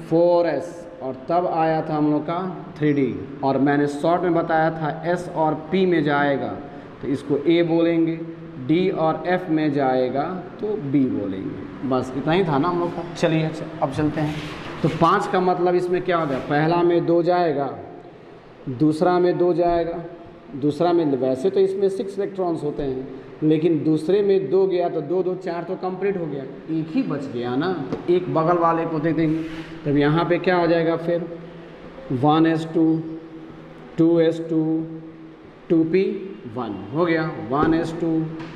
S1: 4s, और तब आया था हम लोग का 3d। और मैंने शॉर्ट में बताया था s और p में जाएगा तो इसको A बोलेंगे, D और F में जाएगा तो B बोलेंगे। बस इतना ही था ना हम लोग का। चलिए अब चलते हैं। तो 5 का मतलब इसमें क्या हो गया, पहला में 2 जाएगा, दूसरा में 2 जाएगा, दूसरा में, वैसे तो इसमें 6 इलेक्ट्रॉन्स होते हैं, लेकिन दूसरे में 2 गया तो 2 2 4 तो कंप्लीट हो गया, एक ही बच गया ना, तो एक बगल वाले को दे देंगे। तब यहाँ पे क्या हो जाएगा फिर 1s2, 2s2, 2p1 हो गया, 1s2,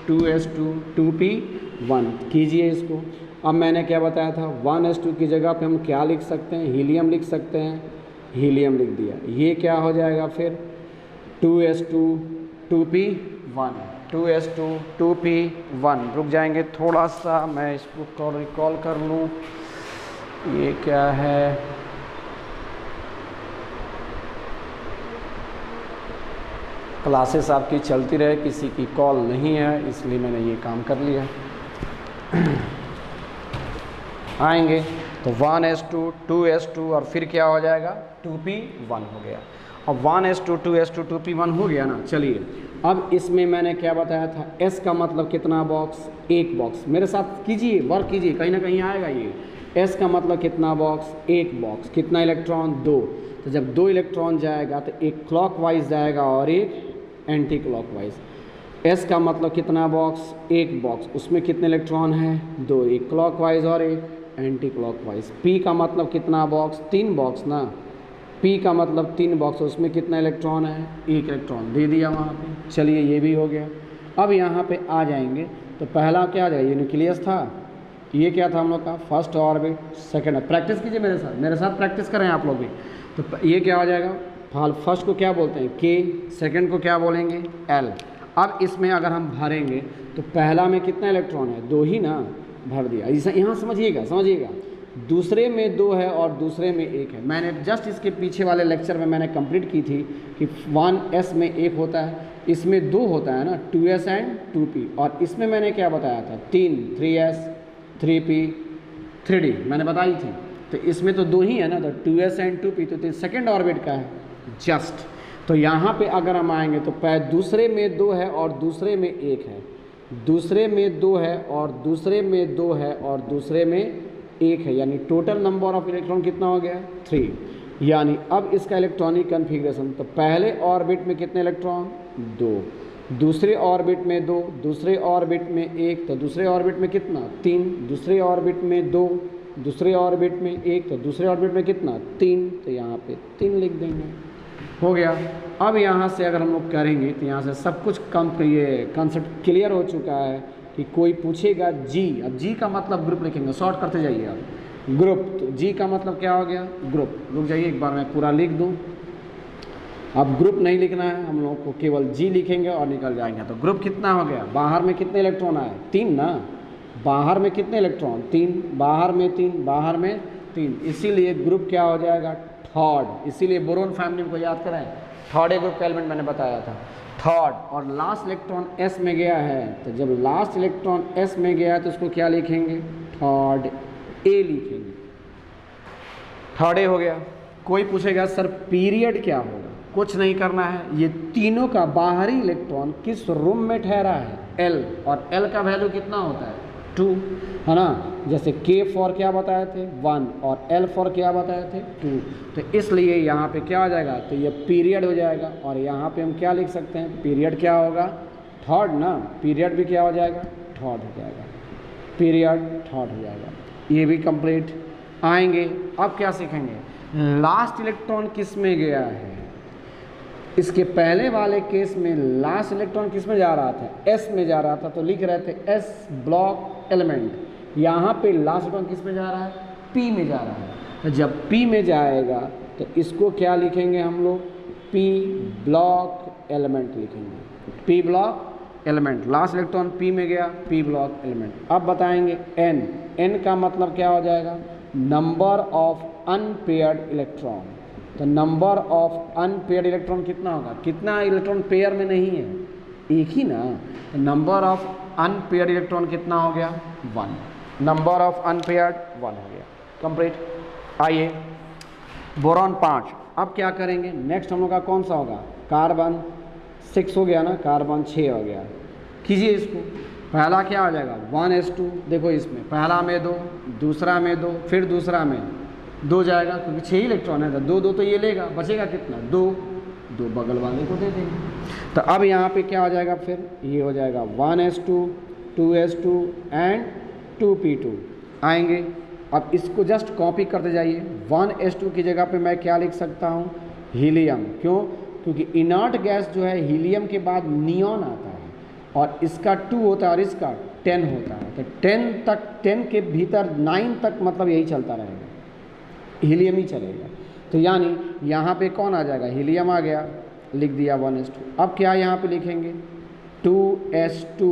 S1: 2s2, 2p1 कीजिए इसको। अब मैंने क्या बताया था, 1s2 की जगह पे हम क्या लिख सकते हैं, हीलियम लिख सकते हैं, हीलियम लिख दिया। ये क्या हो जाएगा फिर 2s2, 2p1, 2s2, 2p1। रुक जाएंगे थोड़ा सा, मैं इसको रिकॉल कर लूँ, ये क्या है, क्लासेस आपकी चलती रहे, किसी की कॉल नहीं है, इसलिए मैंने ये काम कर लिया। आएंगे तो 1s2, 2s2 और फिर क्या हो जाएगा 2p1 हो गया। अब 1s2, 2s2, 2p1 हो गया ना। चलिए अब इसमें मैंने क्या बताया था, s का मतलब कितना बॉक्स, एक बॉक्स। मेरे साथ कीजिए, वर्क कीजिए, कहीं ना कहीं आएगा ये। s का मतलब कितना बॉक्स, एक बॉक्स, कितना इलेक्ट्रॉन 2। तो जब 2 इलेक्ट्रॉन जाएगा तो एक क्लॉकवाइज जाएगा और एक एंटी क्लॉकवाइज। s का मतलब कितना बॉक्स, एक बॉक्स, उसमें कितने इलेक्ट्रॉन हैं 2, एक क्लॉकवाइज और एक एंटी क्लॉकवाइज। p का मतलब कितना बॉक्स, 3 बॉक्स ना, p का मतलब 3 बॉक्स, उसमें कितना इलेक्ट्रॉन है, एक इलेक्ट्रॉन दे दिया वहाँ पे। चलिए ये भी हो गया। अब यहाँ पे आ जाएंगे तो पहला क्या आ जाएगा, ये न्यूक्लियस था, ये क्या था हम लोग का फर्स्ट ऑर्बिट, सेकेंड। प्रैक्टिस कीजिए मेरे साथ प्रैक्टिस करें आप लोग भी। तो ये क्या हो जाएगा, फर्स्ट को क्या बोलते हैं K, सेकंड को क्या बोलेंगे L। अब इसमें अगर हम भरेंगे तो पहला में कितना इलेक्ट्रॉन है, 2 ही ना, भर दिया। यहाँ समझिएगा, दूसरे में 2 है और दूसरे में 1 है। मैंने जस्ट इसके पीछे वाले लेक्चर में मैंने कंप्लीट की थी कि 1s में 1 होता है, इसमें 2 होता है ना, 2s एंड 2p। और इसमें मैंने क्या बताया था, 3s, 3p, 3d मैंने बताई थी। तो इसमें तो 2 ही है ना, तो 2s एंड 2p, तो सेकेंड ऑर्बिट का है जस्ट। तो यहाँ पे अगर हम आएंगे तो दूसरे में 2 है और दूसरे में 1 है, दूसरे में 2 है और दूसरे में 2 है और दूसरे में 1 है, यानी टोटल नंबर ऑफ इलेक्ट्रॉन कितना हो गया 3। यानी अब इसका इलेक्ट्रॉनिक कन्फिग्रेशन, तो पहले ऑर्बिट में कितने इलेक्ट्रॉन 2, दूसरे ऑर्बिट में 2, दूसरे ऑर्बिट में 1, तो दूसरे ऑर्बिट में कितना 3, दूसरे ऑर्बिट में 2, दूसरे ऑर्बिट में 1, तो दूसरे ऑर्बिट में कितना 3, तो यहाँ पे 3 लिख देंगे, हो गया। अब यहाँ से अगर हम लोग करेंगे तो यहाँ से सब कुछ ये कंसेप्ट क्लियर हो चुका है कि कोई पूछेगा जी, अब जी का मतलब ग्रुप लिखेंगे, शॉर्ट करते जाइए आप, ग्रुप, तो जी का मतलब क्या हो गया, ग्रुप। रुक जाइए एक बार मैं पूरा लिख दूँ। अब ग्रुप नहीं लिखना है हम लोग को, केवल जी लिखेंगे और निकल जाएंगे। तो ग्रुप कितना हो गया, बाहर में कितने इलेक्ट्रॉन आए, 3 ना, बाहर में कितने इलेक्ट्रॉन, 3, बाहर में 3, बाहर में 3, इसीलिए ग्रुप क्या हो जाएगा, थर्ड। इसीलिए बोरोन फैमिली को याद करें, थर्ड ग्रुप का एलिमेंट मैंने बताया था, थर्ड। और लास्ट इलेक्ट्रॉन एस में गया है, तो जब लास्ट इलेक्ट्रॉन एस में गया है तो उसको क्या लिखेंगे, थर्ड ए लिखेंगे, थर्ड ए हो गया। कोई पूछेगा सर पीरियड क्या होगा, कुछ नहीं करना है, ये तीनों का बाहरी इलेक्ट्रॉन किस रूम में ठहरा है, एल, और एल का वैल्यू कितना होता है, 2, है ना। जैसे के फॉर क्या बताए थे, 1, और एल फॉर क्या बताए थे, 2। तो इसलिए यहाँ पे क्या हो जाएगा, तो ये पीरियड हो जाएगा। और यहाँ पे हम क्या लिख सकते हैं, पीरियड क्या होगा, थर्ड ना, पीरियड भी क्या हो जाएगा, थर्ड हो जाएगा, पीरियड थर्ड हो जाएगा। ये भी कंप्लीट। आएंगे अब क्या सीखेंगे, लास्ट इलेक्ट्रॉन किस में गया है। इसके पहले वाले केस में लास्ट इलेक्ट्रॉन किस में जा रहा था, एस में जा रहा था, तो लिख रहे थे एस ब्लॉक एलिमेंट। यहाँ पे लास्ट इलेक्ट्रॉन किस में जा रहा है, पी में जा रहा है। तो जब पी में जाएगा तो इसको क्या लिखेंगे हम लोग, पी ब्लॉक एलिमेंट लिखेंगे, P block element. Last electron P में गया, पी ब्लॉक एलिमेंट। अब बताएंगे एन, एन का मतलब क्या हो जाएगा, नंबर ऑफ अनपेयर्ड इलेक्ट्रॉन। तो नंबर ऑफ अनपेयर्ड इलेक्ट्रॉन कितना होगा, कितना इलेक्ट्रॉन पेयर में नहीं है, एक ही ना। तो नंबर ऑफ अनपेयर्ड इलेक्ट्रॉन कितना हो गया, 1, नंबर ऑफ अनपेयर्ड 1 हो गया, कंप्लीट। आइए बोरॉन 5। अब क्या करेंगे, नेक्स्ट हम लोग का कौन सा होगा, कार्बन 6 हो गया ना, कार्बन 6 हो गया। कीजिए इसको, पहला क्या हो जाएगा, 1s2, देखो इसमें पहला में 2, दूसरा में 2, फिर दूसरा में 2 जाएगा, क्योंकि 6 इलेक्ट्रॉन है, तो 2 2 तो ये लेगा, बचेगा कितना, 2 2 बगल वाले को दे देंगे। तो अब यहाँ पे क्या हो जाएगा, फिर ये हो जाएगा 1s2, 2s2 एंड 2p2 आएंगे। अब इसको जस्ट कॉपी करते जाइए, 1s2 की जगह पे मैं क्या लिख सकता हूँ, हीलियम। क्यों, क्योंकि इनर्ट गैस जो है हीलियम के बाद नियॉन आता है, और इसका 2 होता है और इसका 10 होता है। तो 10 तक, 10 के भीतर 9 तक मतलब यही चलता रहेगा, हीलियम ही चलेगा। तो यानी यहाँ पे कौन आ जाएगा, हीलियम आ गया, लिख दिया 1s2। अब क्या यहाँ पे लिखेंगे, 2s2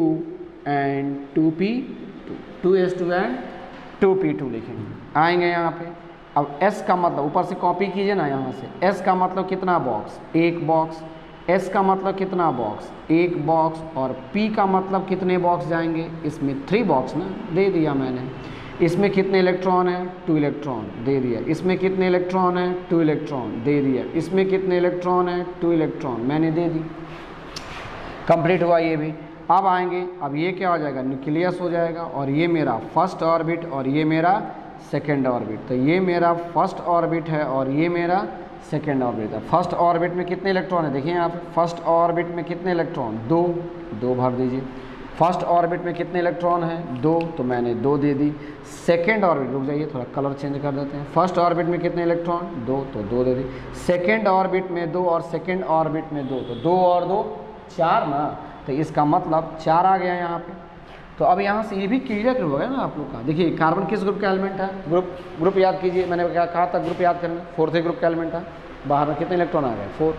S1: and 2p2, 2s2 and 2p2 लिखेंगे। आएंगे यहाँ पे, अब s का मतलब ऊपर से कॉपी कीजिए ना, यहाँ से s का मतलब कितना बॉक्स, एक बॉक्स, s का मतलब कितना बॉक्स, एक बॉक्स, और p का मतलब कितने बॉक्स जाएंगे, इसमें 3 बॉक्स ना, दे दिया मैंने। इसमें कितने इलेक्ट्रॉन है, 2 इलेक्ट्रॉन दे दिया। इसमें कितने इलेक्ट्रॉन है, 2 इलेक्ट्रॉन दे दिया। इसमें कितने इलेक्ट्रॉन है, 2 इलेक्ट्रॉन मैंने दे दी, कंप्लीट हुआ ये भी। अब आएंगे, अब ये क्या हो जाएगा, न्यूक्लियस हो जाएगा, और ये मेरा फर्स्ट ऑर्बिट और ये मेरा सेकेंड ऑर्बिट। तो ये मेरा फर्स्ट ऑर्बिट है और ये मेरा सेकेंड ऑर्बिट है। फर्स्ट ऑर्बिट में कितने इलेक्ट्रॉन है, देखिए आप, फर्स्ट ऑर्बिट में कितने इलेक्ट्रॉन, 2 2 भर दीजिए। फर्स्ट ऑर्बिट में कितने इलेक्ट्रॉन हैं, 2, तो मैंने 2 दे दी। सेकेंड ऑर्बिट, रुक जाइए थोड़ा कलर चेंज कर देते हैं, फर्स्ट ऑर्बिट में कितने इलेक्ट्रॉन, 2, तो 2 दे दी। सेकेंड ऑर्बिट में 2 और सेकेंड ऑर्बिट में 2, तो 2 और 2 4 ना, तो इसका मतलब 4 आ गया यहाँ पे। तो अब यहाँ से ये भी क्लियर हो गया ना आप लोग का। देखिए कार्बन किस ग्रुप का एलिमेंट है, ग्रुप याद कीजिए, मैंने कहा था ग्रुप याद करना, 4th ग्रुप का एलिमेंट है। बाहर में कितने इलेक्ट्रॉन आ गए, 4।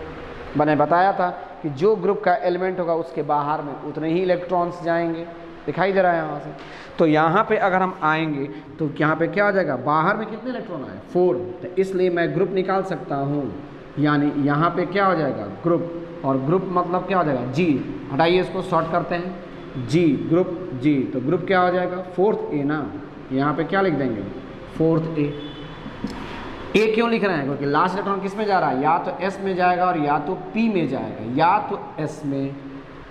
S1: मैंने बताया था कि जो ग्रुप का एलिमेंट होगा उसके बाहर में उतने ही इलेक्ट्रॉन्स जाएंगे, दिखाई दे रहा है यहाँ से। तो यहाँ पे अगर हम आएंगे तो यहाँ पे क्या हो जाएगा, बाहर में कितने इलेक्ट्रॉन आए, 4। तो इसलिए मैं ग्रुप निकाल सकता हूँ, यानी यहाँ पे क्या हो जाएगा, ग्रुप, और ग्रुप मतलब क्या हो जाएगा, जी। हटाइए इसको, शॉर्ट करते हैं, जी ग्रुप जी। तो ग्रुप क्या हो जाएगा, 4th ए ना, यहाँ पे क्या लिख देंगे, 4th ए। ए क्यों लिख रहे हैं, क्योंकि लास्ट इलेक्ट्रॉन किस में जा रहा है, या तो एस में जाएगा और या तो पी में जाएगा, या तो एस में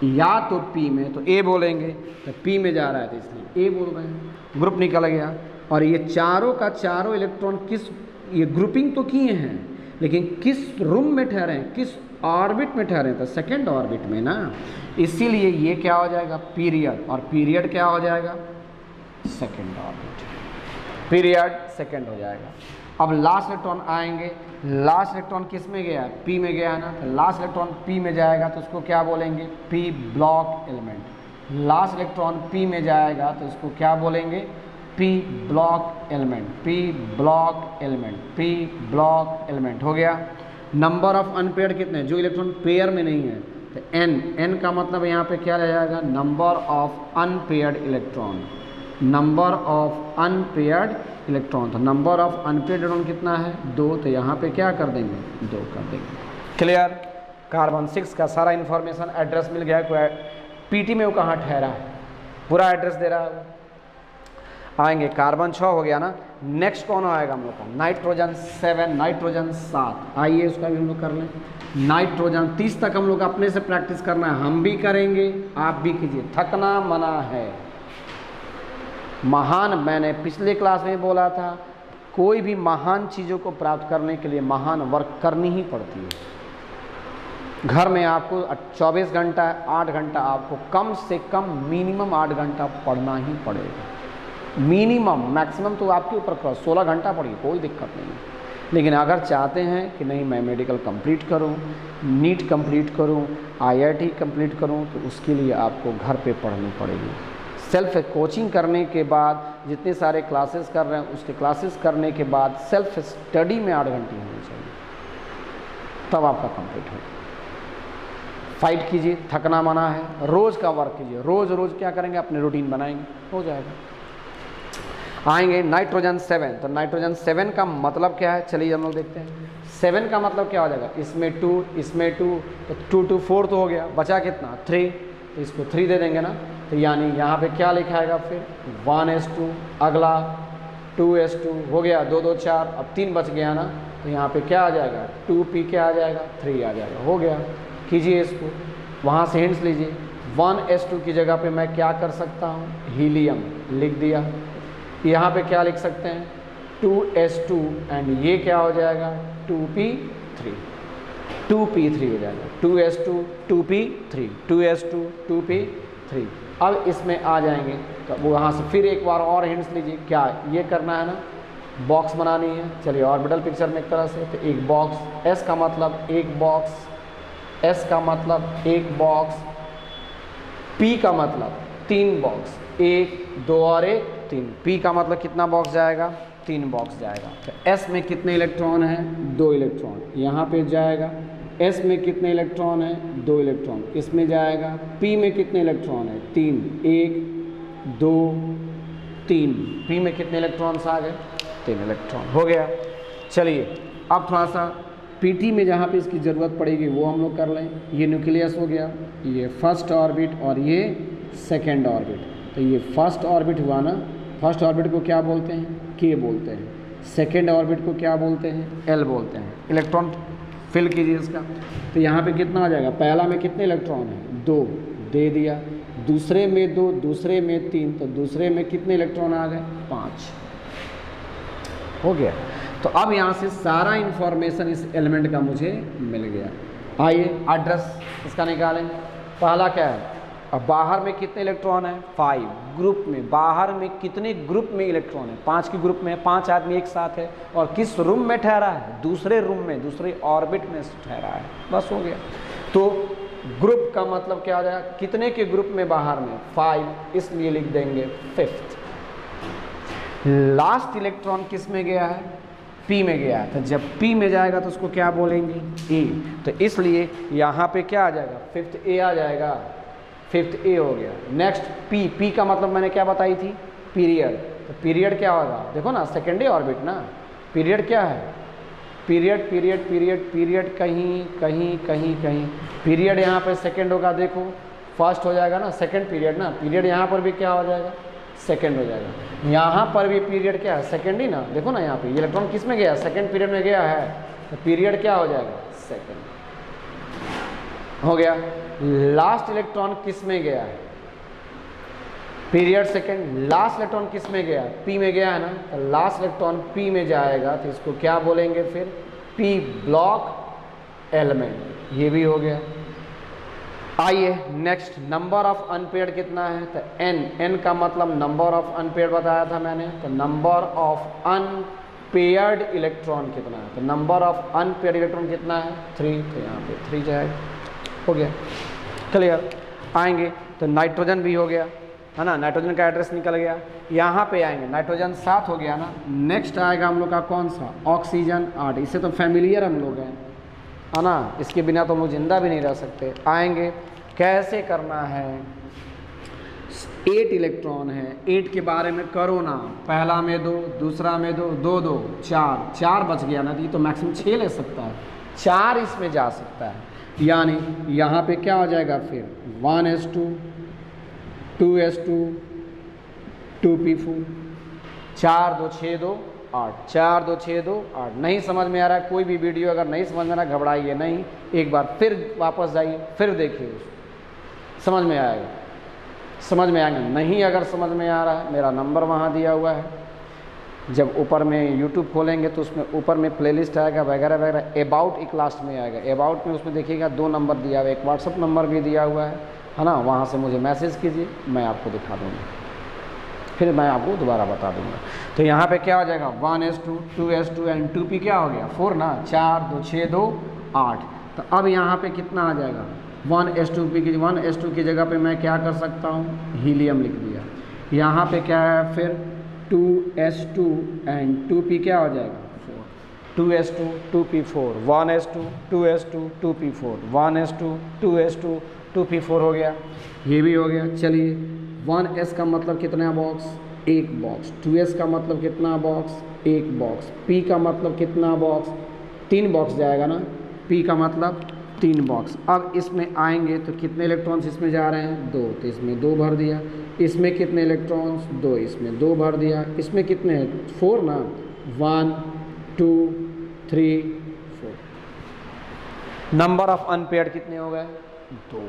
S1: या तो पी में, तो ए बोलेंगे। तो पी में जा रहा है तो इसलिए ए बोल रहे हैं, ग्रुप निकल गया। और ये चारों का चारों इलेक्ट्रॉन किस, ये ग्रुपिंग तो किए हैं लेकिन किस रूम में ठहरे हैं, किस ऑर्बिट में ठहरे हैं, तो सेकेंड ऑर्बिट में ना, इसीलिए ये क्या हो जाएगा, पीरियड, और पीरियड क्या हो जाएगा, सेकेंड ऑर्बिट, पीरियड सेकेंड हो जाएगा। अब लास्ट इलेक्ट्रॉन आएंगे, लास्ट इलेक्ट्रॉन किस में गया, पी में गया ना, तो लास्ट इलेक्ट्रॉन पी में जाएगा तो उसको क्या बोलेंगे, P block element. Last electron P में जाएगा तो इसको क्या बोलेंगे, P block element, P block element, P block element हो गया। नंबर ऑफ अनपेयर्ड कितने, जो इलेक्ट्रॉन पेयर में नहीं है, तो एन, एन का मतलब यहाँ पे क्या रह जाएगा, number of unpaired electron, number of unpaired electron. तो नंबर ऑफ अनपेयर्ड इलेक्ट्रॉन कितना है, 2, तो यहाँ पे क्या कर देंगे, 2 कर देंगे। क्लियर। कार्बन 6 का सारा इन्फॉर्मेशन, एड्रेस मिल गया, कोई पीटी में वो कहाँ ठहरा है, पूरा एड्रेस दे रहा है वो। आएंगे कार्बन 6 हो गया ना। नेक्स्ट कौन आएगा हम लोग का, नाइट्रोजन 7, नाइट्रोजन 7। आइए उसका भी हम लोग कर लें। नाइट्रोजन 30 तक हम लोग अपने से प्रैक्टिस करना है, हम भी करेंगे आप भी कीजिए, थकना मना है। महान, मैंने पिछले क्लास में बोला था, कोई भी महान चीज़ों को प्राप्त करने के लिए महान वर्क करनी ही पड़ती है। घर में आपको 24 घंटा 8 घंटा आपको कम से कम मिनिमम 8 घंटा पढ़ना ही पड़ेगा, मिनिमम। मैक्सिमम तो आपके ऊपर 16 घंटा पढ़िए, कोई दिक्कत नहीं है। लेकिन अगर चाहते हैं कि नहीं मैं मेडिकल कंप्लीट करूं, नीट कंप्लीट करूं, आईआईटी कंप्लीट करूं, तो उसके लिए आपको घर पे पढ़नी पड़ेगी। सेल्फ कोचिंग करने के बाद जितने सारे क्लासेस कर रहे हैं, उसके क्लासेस करने के बाद सेल्फ स्टडी में 8 घंटे होनी चाहिए, तब आपका कंप्लीट हो। फाइट कीजिए, थकना मना है, रोज़ का वर्क कीजिए, रोज़ रोज़ क्या करेंगे, अपने रूटीन बनाएंगे, हो जाएगा। आएंगे नाइट्रोजन 7, तो नाइट्रोजन 7 का मतलब क्या है, चलिए हम लोग देखते हैं। 7 का मतलब क्या हो जाएगा, इसमें 2, इसमें 2, तो 2 to 4 तो हो गया, बचा कितना 3, तो इसको 3 दे देंगे ना। तो यानी यहाँ पे क्या लिखा आएगा फिर 1s2, अगला 2s2 हो गया, 2 2 4, अब 3 बच गया ना, तो यहाँ पे क्या आ जाएगा 2p क्या आ जाएगा 3 आ जाएगा, हो गया। कीजिए इसको, वहाँ से हिंट्स लीजिए। 1s2 की जगह पे मैं क्या कर सकता हूँ, हीलियम लिख दिया। यहाँ पे क्या लिख सकते हैं 2s2 एंड ये क्या हो जाएगा 2p3, 2p3 हो जाएगा, 2s2 2p3, 2s2 2p3। अब इसमें आ जाएंगे तो वो वहाँ से फिर एक बार और हिंट्स लीजिए, क्या ये करना है ना, बॉक्स बनानी है। चलिए ऑर्बिटल पिक्चर में एक तरह से, तो एक बॉक्स, एस का मतलब एक बॉक्स, एस का मतलब एक बॉक्स, पी का मतलब 3 बॉक्स, 1 2 और 1 3, पी का मतलब कितना बॉक्स जाएगा 3 बॉक्स जाएगा। तो एस में कितने इलेक्ट्रॉन हैं 2 इलेक्ट्रॉन, यहाँ पे जाएगा। एस में कितने इलेक्ट्रॉन हैं 2 इलेक्ट्रॉन, इसमें जाएगा। पी में कितने इलेक्ट्रॉन हैं 3, 1 2 3, पी में कितने इलेक्ट्रॉन्स आ गए 3 इलेक्ट्रॉन, हो गया। चलिए अब थोड़ा सा पीटी में जहाँ पे इसकी ज़रूरत पड़ेगी वो हम लोग कर लें। ये न्यूक्लियस हो गया, ये फर्स्ट ऑर्बिट और ये सेकेंड ऑर्बिट। तो ये फर्स्ट ऑर्बिट हुआ ना, फर्स्ट ऑर्बिट को क्या बोलते हैं, के बोलते हैं। सेकेंड ऑर्बिट को क्या बोलते हैं, एल बोलते हैं। इलेक्ट्रॉन फिल कीजिए इसका, तो यहाँ पे कितना आ जाएगा, पहला में कितने इलेक्ट्रॉन हैं 2 दे दिया, दूसरे में 2, दूसरे में 3, तो दूसरे में कितने इलेक्ट्रॉन आ गए 5, हो गया। तो अब यहाँ से सारा इन्फॉर्मेशन इस एलिमेंट का मुझे मिल गया। आइए एड्रेस इसका निकालें। पहला क्या है, अब बाहर में कितने इलेक्ट्रॉन हैं 5, ग्रुप में बाहर में कितने ग्रुप में इलेक्ट्रॉन है 5 के ग्रुप में, 5 आदमी एक साथ है, और किस रूम में ठहरा है, दूसरे रूम में, दूसरे ऑर्बिट में ठहरा है, बस हो गया। तो ग्रुप का मतलब क्या हो जाएगा, कितने के ग्रुप में बाहर में 5, इसलिए लिख देंगे 5th। लास्ट इलेक्ट्रॉन किस में गया है, पी में गया है, तो जब पी में जाएगा तो उसको क्या बोलेंगे ए, तो इसलिए यहाँ पे क्या आ जाएगा 5th ए आ जाएगा, 5th ए हो गया। नेक्स्ट पी, पी का मतलब मैंने क्या बताई थी, पीरियड। तो पीरियड क्या होगा, देखो ना सेकेंडरी ऑर्बिट ना, पीरियड क्या है, पीरियड पीरियड पीरियड पीरियड कहीं कहीं कहीं कहीं, पीरियड यहाँ पे सेकेंड होगा, देखो फर्स्ट हो जाएगा ना, सेकेंड पीरियड ना, पीरियड यहाँ पर भी क्या हो जाएगा सेकेंड हो जाएगा। यहाँ पर भी पीरियड क्या है सेकेंड ही ना, देखो ना यहाँ पे इलेक्ट्रॉन किस में गया सेकेंड पीरियड में गया है, तो पीरियड क्या हो जाएगा सेकेंड, हो गया। लास्ट इलेक्ट्रॉन किस में गया है, पीरियड सेकेंड, लास्ट इलेक्ट्रॉन किस में गया, पी में गया है ना, तो लास्ट इलेक्ट्रॉन पी में जाएगा, तो इसको क्या बोलेंगे फिर पी ब्लॉक एलिमेंट, ये भी हो गया। आइए नेक्स्ट, नंबर ऑफ अनपेयर्ड कितना है, तो एन, एन का मतलब नंबर ऑफ अनपेयर्ड बताया था मैंने, तो नंबर ऑफ अनपेयर्ड इलेक्ट्रॉन कितना है, तो नंबर ऑफ अनपेयर्ड इलेक्ट्रॉन कितना है 3, तो यहाँ पे 3 जाएगा, हो गया क्लियर। आएंगे तो नाइट्रोजन भी हो गया, है ना, नाइट्रोजन का एड्रेस निकल गया। यहाँ पे आएंगे, नाइट्रोजन 7 हो गया ना। नेक्स्ट आएगा हम लोग का कौन सा, ऑक्सीजन 8। इससे तो फैमिलियर हम लोग हैं, है ना, इसके बिना तो हम लोग जिंदा भी नहीं रह सकते। आएंगे, कैसे करना है, 8 इलेक्ट्रॉन है, 8 के बारे में करो ना, पहला में 2, दूसरा में 2, 2 2 4 बच गया ना, तो ये तो मैक्सिमम 6 ले सकता है, 4 इसमें जा सकता है। यानी यहाँ पे क्या हो जाएगा फिर 1s2 2s2 2p4, 4 2 6 2 8, 4 2 6 2 8। नहीं समझ में आ रहा है, कोई भी वीडियो अगर नहीं समझ में आ रहा, घबराइए नहीं, एक बार फिर वापस जाइए, फिर देखिए, समझ में आएगा, समझ में आएगा। नहीं अगर समझ में आ रहा है, मेरा नंबर वहाँ दिया हुआ है, जब ऊपर में यूट्यूब खोलेंगे तो उसमें ऊपर में प्लेलिस्ट आएगा वगैरह वगैरह, अबाउट एक लास्ट में आएगा, अबाउट में उसमें देखिएगा 2 नंबर दिया हुआ है, एक व्हाट्सअप नंबर भी दिया हुआ है ना, वहाँ से मुझे मैसेज कीजिए, मैं आपको दिखा दूँगा, फिर मैं आपको दोबारा बता दूँगा। तो यहाँ पे क्या हो जाएगा 1s2 2s2 एंड 2p क्या हो गया 4 ना, 4 2 6 2 8। तो अब यहाँ पे कितना आ जाएगा 1s2 की जगह पे मैं क्या कर सकता हूँ, हीलियम लिख दिया। यहाँ पे क्या है फिर 2s2 एंड 2p क्या हो जाएगा 4, 2s2 2p4, 1s2 2s2 2p4, 1s2 2s2 2p4 हो गया, ये भी हो गया। चलिए 1s का मतलब कितना बॉक्स, 1 बॉक्स, 2s का मतलब कितना बॉक्स, 1 बॉक्स, p का मतलब कितना बॉक्स, 3 बॉक्स जाएगा ना, p का मतलब 3 बॉक्स। अब इसमें आएंगे तो कितने इलेक्ट्रॉन्स इसमें जा रहे हैं 2, तो इसमें 2 भर दिया। इसमें कितने इलेक्ट्रॉन्स 2, इसमें 2 भर दिया। इसमें कितने हैं 4 ना, 1 2 3 4। नंबर ऑफ अनपेयर्ड कितने हो गए 2,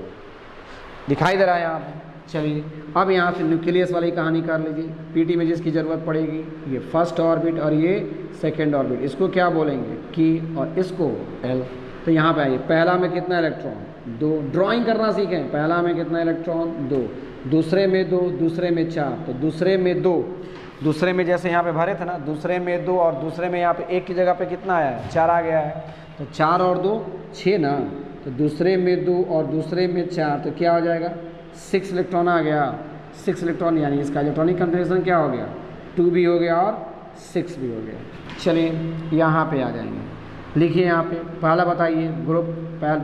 S1: दिखाई दे रहा है यहाँ पे। चलिए अब यहाँ से न्यूक्लियस वाली कहानी कर लीजिए, पीटी में जिसकी ज़रूरत पड़ेगी, ये फर्स्ट ऑर्बिट और ये सेकेंड ऑर्बिट, इसको क्या बोलेंगे की और इसको एल। तो यहाँ पे आइए, पहला में कितना इलेक्ट्रॉन 2, ड्राइंग करना सीखें, पहला में कितना इलेक्ट्रॉन 2, दूसरे में 2, दूसरे में 4, तो दूसरे में 2, दूसरे में जैसे यहाँ पे भरे थे ना, दूसरे में 2 और दूसरे में यहाँ पे 1 की जगह पे कितना आया है 4 आ गया है, तो 4 और 2 6 ना, तो दूसरे में 2 और दूसरे में 4, तो क्या हो जाएगा 6 इलेक्ट्रॉन आ गया, 6 इलेक्ट्रॉन, यानी इसका इलेक्ट्रॉनिक कन्फिग्रेशन क्या हो गया 2 भी हो गया और 6 भी हो गया। चलिए यहाँ पे आ जाएंगे, लिखिए यहाँ पे, पहला बताइए ग्रुप,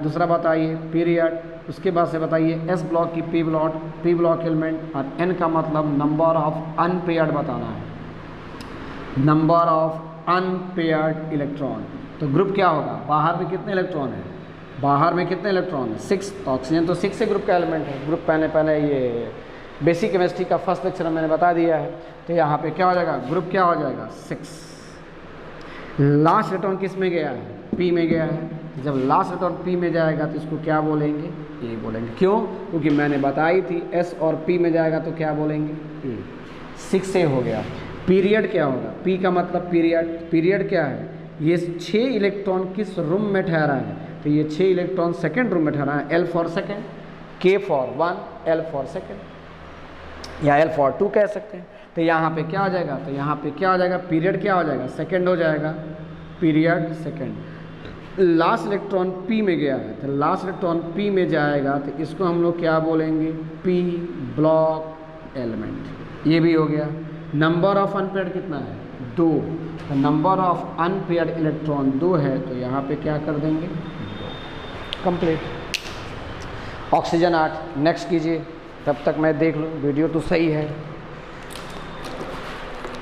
S1: दूसरा बताइए पीरियड, उसके बाद से बताइए एस ब्लॉक की पी ब्लॉक एलिमेंट, और एन का मतलब नंबर ऑफ अनपेयर्ड बताना है, नंबर ऑफ अनपेयर्ड इलेक्ट्रॉन। तो ग्रुप क्या होगा, बाहर में कितने इलेक्ट्रॉन है, बाहर में कितने इलेक्ट्रॉन है 6, तो ऑक्सीजन तो 6 से ग्रुप का एलिमेंट है। ग्रुप पहले ये बेसिक केमिस्ट्री का फर्स्ट लेक्चर में मैंने बता दिया है। तो यहाँ पे क्या हो जाएगा, ग्रुप क्या हो जाएगा 6। लास्ट इलेक्ट्रॉन किस में गया है, पी में गया है। जब लास्ट इलेक्ट्रॉन पी में जाएगा तो इसको क्या बोलेंगे, ए बोलेंगे। क्यों, क्योंकि मैंने बताई थी एस और पी में जाएगा तो क्या बोलेंगे ए। 6 से हो गया। पीरियड क्या होगा, पी का मतलब पीरियड, पीरियड क्या है, ये 6 इलेक्ट्रॉन किस रूम में ठहरा है, तो ये 6 इलेक्ट्रॉन सेकेंड रूम में ठहरा है, एल फॉर सेकेंड, के फॉर 1, एल फॉर सेकेंड, या एल फॉर 2 कह सकते हैं। तो यहाँ पे क्या हो जाएगा, तो यहाँ पे क्या हो जाएगा, पीरियड क्या हो जाएगा सेकेंड हो जाएगा, period second. Last electron P में गया है, तो लास्ट इलेक्ट्रॉन पी में जाएगा तो इसको हम लोग क्या बोलेंगे, पी ब्लॉक एलिमेंट। ये भी हो गया। नंबर ऑफ अनपेयर्ड कितना है 2, तो नंबर ऑफ अनपेयर्ड इलेक्ट्रॉन 2 है, तो यहाँ पे क्या कर देंगे, कंप्लीट। ऑक्सीजन 8 नेक्स्ट कीजिए, तब तक मैं देख लूँ वीडियो तो सही है,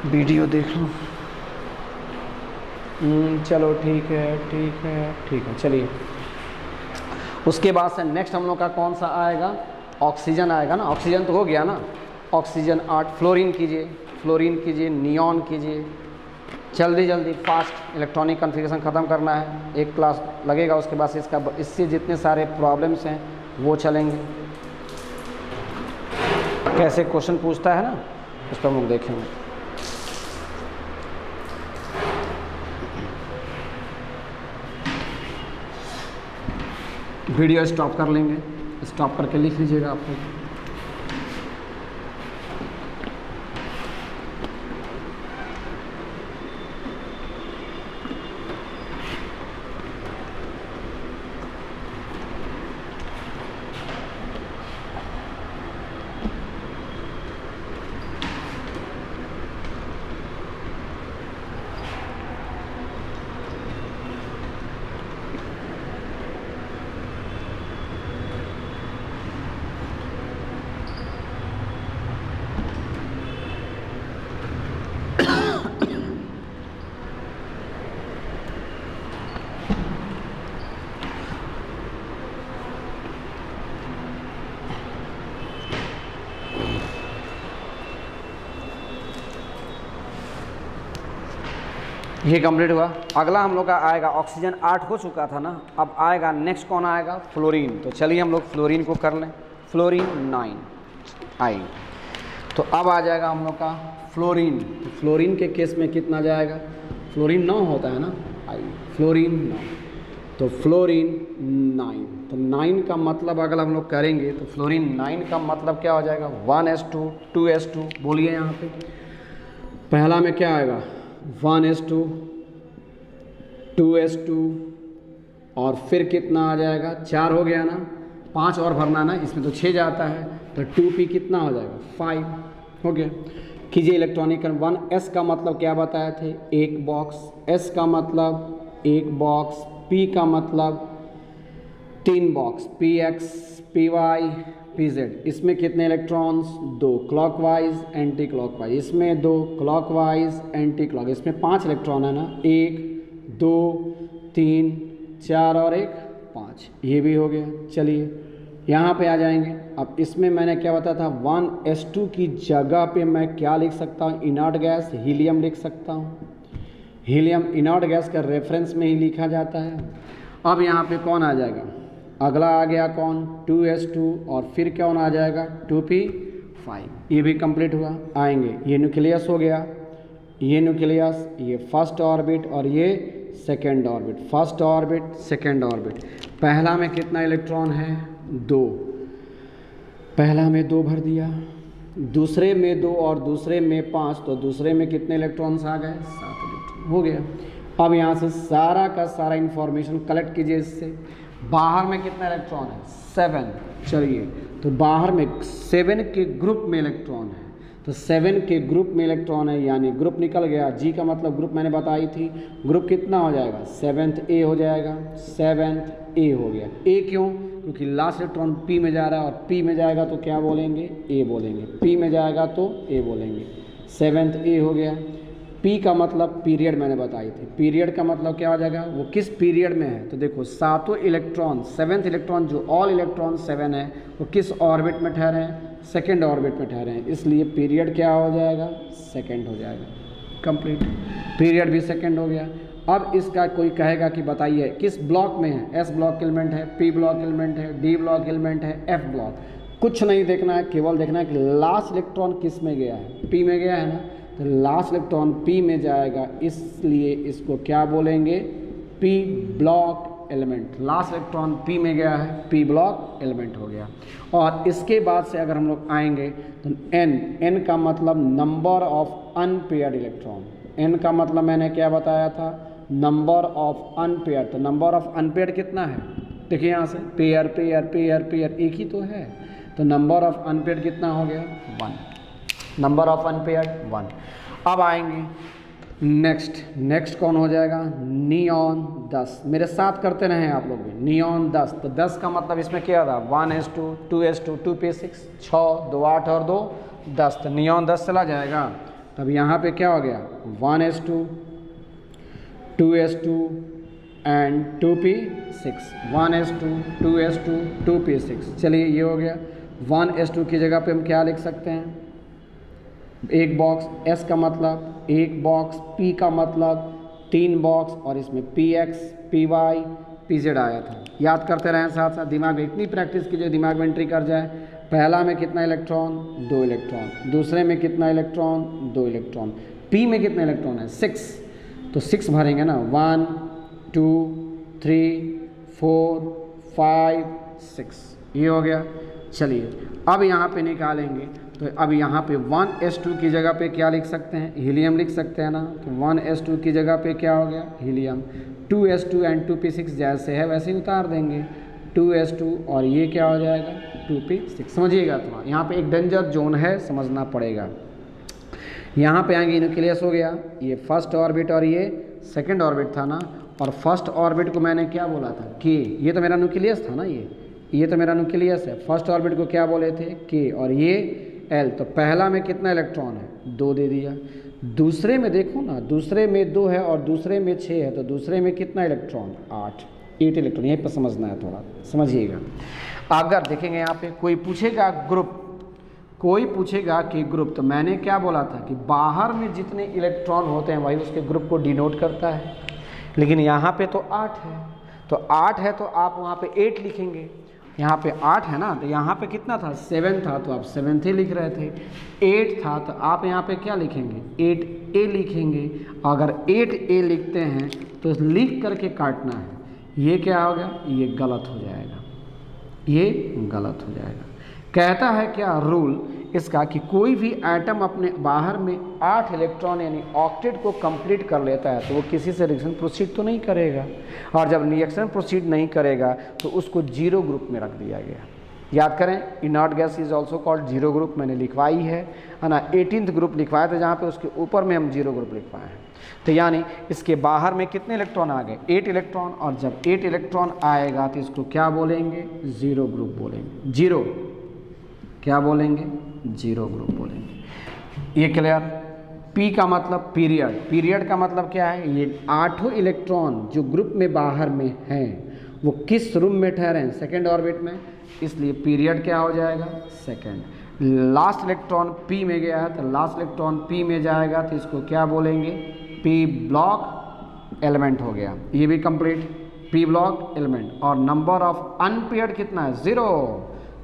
S1: वीडियो देख लूँ। चलो ठीक है ठीक है ठीक है। चलिए उसके बाद से नेक्स्ट हम लोग का कौन सा आएगा, ऑक्सीजन आएगा ना। ऑक्सीजन तो हो गया ना, ऑक्सीजन 8। फ्लोरीन कीजिए, फ्लोरीन कीजिए, नियॉन कीजिए, जल्दी जल्दी फास्ट, इलेक्ट्रॉनिक कन्फिग्रेशन ख़त्म करना है, एक क्लास लगेगा। उसके बाद से इससे जितने सारे प्रॉब्लम्स हैं वो चलेंगे, कैसे क्वेश्चन पूछता है ना, उस पर हम लोग देखेंगे। वीडियो स्टॉप कर लेंगे, स्टॉप करके लिख लीजिएगा आप लोग। ये कंप्लीट हुआ। अगला हम लोग का आएगा, ऑक्सीजन 8 हो चुका था ना, अब आएगा नेक्स्ट कौन आएगा, फ्लोरीन। तो चलिए हम लोग फ्लोरीन को कर लें। फ्लोरीन 9 आई। तो अब आ जाएगा हम लोग का फ्लोरीन। तो फ्लोरीन के केस में कितना जाएगा, फ्लोरीन 9 होता है ना, आई फ्लोरीन 9। तो फ्लोरीन 9, तो 9 का मतलब अगर हम लोग करेंगे तो फ्लोरीन 9 का मतलब क्या हो जाएगा, 1s2 2s2। बोलिए यहाँ पे पहला में क्या आएगा, 1s2 2s2 और फिर कितना आ जाएगा, 4 हो गया ना, 5 और भरना ना, इसमें तो 6 जाता है, तो 2p कितना हो जाएगा, 5 हो गया। कीजिए इलेक्ट्रॉनिक 1s का मतलब क्या बताए थे, एक बॉक्स, s का मतलब एक बॉक्स, p का मतलब 3 बॉक्स, px py pz। इसमें कितने इलेक्ट्रॉन्स, 2 क्लॉकवाइज एंटी क्लॉकवाइज, इसमें 2 क्लॉकवाइज एंटी क्लॉक, इसमें 5 इलेक्ट्रॉन है ना, 1 2 3 4 और 1 5, ये भी हो गया। चलिए यहाँ पे आ जाएंगे। अब इसमें मैंने क्या बताया था, 1s2 की जगह पे मैं क्या लिख सकता हूँ, इनर्ट गैस हीलियम लिख सकता हूँ। हीलियम इनर्ट गैस का रेफरेंस में ही लिखा जाता है। अब यहाँ पे कौन आ जाएगा, अगला आ गया कौन, 2s2 और फिर कौन आ जाएगा, 2p5। ये भी कंप्लीट हुआ। आएंगे, ये न्यूक्लियस हो गया, ये न्यूक्लियस, ये फर्स्ट ऑर्बिट और ये second orbit, first orbit second orbit. पहला में कितना इलेक्ट्रॉन है, 2, पहला में 2 भर दिया, दूसरे में 2 और दूसरे में 5, तो दूसरे में कितने इलेक्ट्रॉन्स आ गए, 7 इलेक्ट्रॉन हो गया। अब यहाँ से सारा का सारा इंफॉर्मेशन कलेक्ट कीजिए इससे। बाहर में कितना इलेक्ट्रॉन है, 7। चलिए तो बाहर में 7 के ग्रुप में इलेक्ट्रॉन है, तो 7 के ग्रुप में इलेक्ट्रॉन है, यानी ग्रुप निकल गया। जी का मतलब ग्रुप मैंने बताई थी, ग्रुप कितना हो जाएगा, 7th A हो जाएगा, 7th A हो गया। A क्यों, क्योंकि लास्ट इलेक्ट्रॉन P में जा रहा है, और P में जाएगा तो क्या बोलेंगे, A बोलेंगे, P में जाएगा तो A बोलेंगे, 7th A हो गया। P का मतलब पीरियड मैंने बताई थी, पीरियड का मतलब क्या हो जाएगा, वो किस पीरियड में है। तो देखो सातों इलेक्ट्रॉन, 7th इलेक्ट्रॉन जो ऑल इलेक्ट्रॉन 7 है, वो किस ऑर्बिट में ठहरे हैं, सेकेंड ऑर्बिट में ठहरे हैं, इसलिए पीरियड क्या हो जाएगा, सेकेंड हो जाएगा। कंप्लीट, पीरियड भी सेकेंड हो गया। अब इसका कोई कहेगा कि बताइए किस ब्लॉक में है, S ब्लॉक एलिमेंट है, P ब्लॉक एलिमेंट है, D ब्लॉक एलिमेंट है, F ब्लॉक। कुछ नहीं देखना है, केवल देखना है कि लास्ट इलेक्ट्रॉन किस में गया है, P में गया है ना, तो लास्ट इलेक्ट्रॉन P में जाएगा, इसलिए इसको क्या बोलेंगे, P block element. Last electron P में गया है, P ब्लॉक एलिमेंट हो गया। और इसके बाद से अगर हम लोग आएंगे तो N का मतलब number of unpaired electron. N का मतलब मैंने क्या बताया था, नंबर ऑफ अनपेयर्ड। तो नंबर ऑफ अनपेयर्ड कितना है, देखिए यहाँ से पेयर पेयर पेयर पेयर एक ही तो है, तो नंबर ऑफ अनपेयर्ड कितना हो गया, 1। Number of unpaired 1। अब आएंगे नेक्स्ट कौन हो जाएगा, नियॉन 10। मेरे साथ करते रहें आप लोग भी, नियॉन 10। तो 10 का मतलब इसमें क्या था, 1s2 2s2 2p6, 6 2 8 और 2 10, तो नियॉन 10 चला जाएगा। तब यहाँ पे क्या हो गया, 1s2 2s2 and 2p6, 1s2 2s2 2p6। चलिए ये हो गया। 1s2 की जगह पे हम क्या लिख सकते हैं, एक बॉक्स, S का मतलब एक बॉक्स, P का मतलब 3 बॉक्स, और इसमें px py pz आया था। याद करते रहें साथ साथ, दिमाग में इतनी प्रैक्टिस कीजिए दिमाग में एंट्री कर जाए। पहला में कितना इलेक्ट्रॉन, 2 इलेक्ट्रॉन, दूसरे में कितना इलेक्ट्रॉन, 2 इलेक्ट्रॉन, P में कितना इलेक्ट्रॉन है, 6, तो 6 भरेंगे ना, 1 2 3 4 5 6, ये हो गया। चलिए अब यहाँ पे निकालेंगे, तो अब यहाँ पे 1s2 की जगह पे क्या लिख सकते हैं, हीलियम लिख सकते हैं ना, तो 1s2 की जगह पे क्या हो गया, हीलियम। 2s2 एंड 2p6 जैसे है वैसे ही उतार देंगे, 2s2 और ये क्या हो जाएगा, 2p6। समझिएगा, तो यहाँ पे एक डेंजर जोन है, समझना पड़ेगा। यहाँ पे आएंगे, न्यूक्लियस हो गया, ये फर्स्ट ऑर्बिट और ये सेकेंड ऑर्बिट था ना, और फर्स्ट ऑर्बिट को मैंने क्या बोला था, के, ये तो मेरा न्यूक्लियस था ना, ये तो मेरा न्यूक्लियस है। फर्स्ट ऑर्बिट को क्या बोले थे, के, और ये L। तो पहला में कितना इलेक्ट्रॉन है, 2 दे दिया। दूसरे में देखो ना, दूसरे में 2 है और दूसरे में 6 है, तो दूसरे में कितना इलेक्ट्रॉन, 8 इलेक्ट्रॉन। यहीं पर समझना है, थोड़ा समझिएगा। अगर देखेंगे यहाँ पे कोई पूछेगा ग्रुप, कोई पूछेगा कि ग्रुप, तो मैंने क्या बोला था कि बाहर में जितने इलेक्ट्रॉन होते हैं वही उसके ग्रुप को डिनोट करता है, लेकिन यहाँ पे तो 8 है, तो 8 है तो आप वहाँ पे 8 लिखेंगे। यहाँ पे 8 है ना, तो यहाँ पे कितना था 7 था, तो आप 7th ही लिख रहे थे। 8 था तो आप यहाँ पे क्या लिखेंगे 8A लिखेंगे। अगर 8A लिखते हैं तो लिख करके काटना है, ये क्या हो गया, ये गलत हो जाएगा, ये गलत हो जाएगा। कहता है क्या रूल इसका कि कोई भी एटम अपने बाहर में 8 इलेक्ट्रॉन यानी ऑक्टेट को कंप्लीट कर लेता है तो वो किसी से रिएक्शन प्रोसीड तो नहीं करेगा, और जब रिएक्शन प्रोसीड नहीं करेगा तो उसको जीरो ग्रुप में रख दिया गया। याद करें, inert gas is also called zero group, मैंने लिखवाई है ना, 18th ग्रुप लिखवाया था जहाँ पे उसके ऊपर में हम जीरो ग्रुप लिखवाए हैं। तो यानी इसके बाहर में कितने इलेक्ट्रॉन आ गए 8 इलेक्ट्रॉन, और जब 8 इलेक्ट्रॉन आएगा तो इसको क्या बोलेंगे जीरो ग्रुप बोलेंगे। जीरो क्या बोलेंगे, जीरो ग्रुप बोलेंगे। ये क्लियर। पी का मतलब पीरियड, पीरियड का मतलब क्या है, ये 8 इलेक्ट्रॉन जो ग्रुप में बाहर में हैं वो किस रूम में ठहरे हैं, सेकेंड ऑर्बिट में, इसलिए पीरियड क्या हो जाएगा सेकेंड। लास्ट इलेक्ट्रॉन पी में गया है तो लास्ट इलेक्ट्रॉन पी में जाएगा तो इसको क्या बोलेंगे, पी ब्लॉक एलिमेंट हो गया, ये भी कंप्लीट पी ब्लॉक एलिमेंट। और नंबर ऑफ अनपेयर्ड कितना है 0,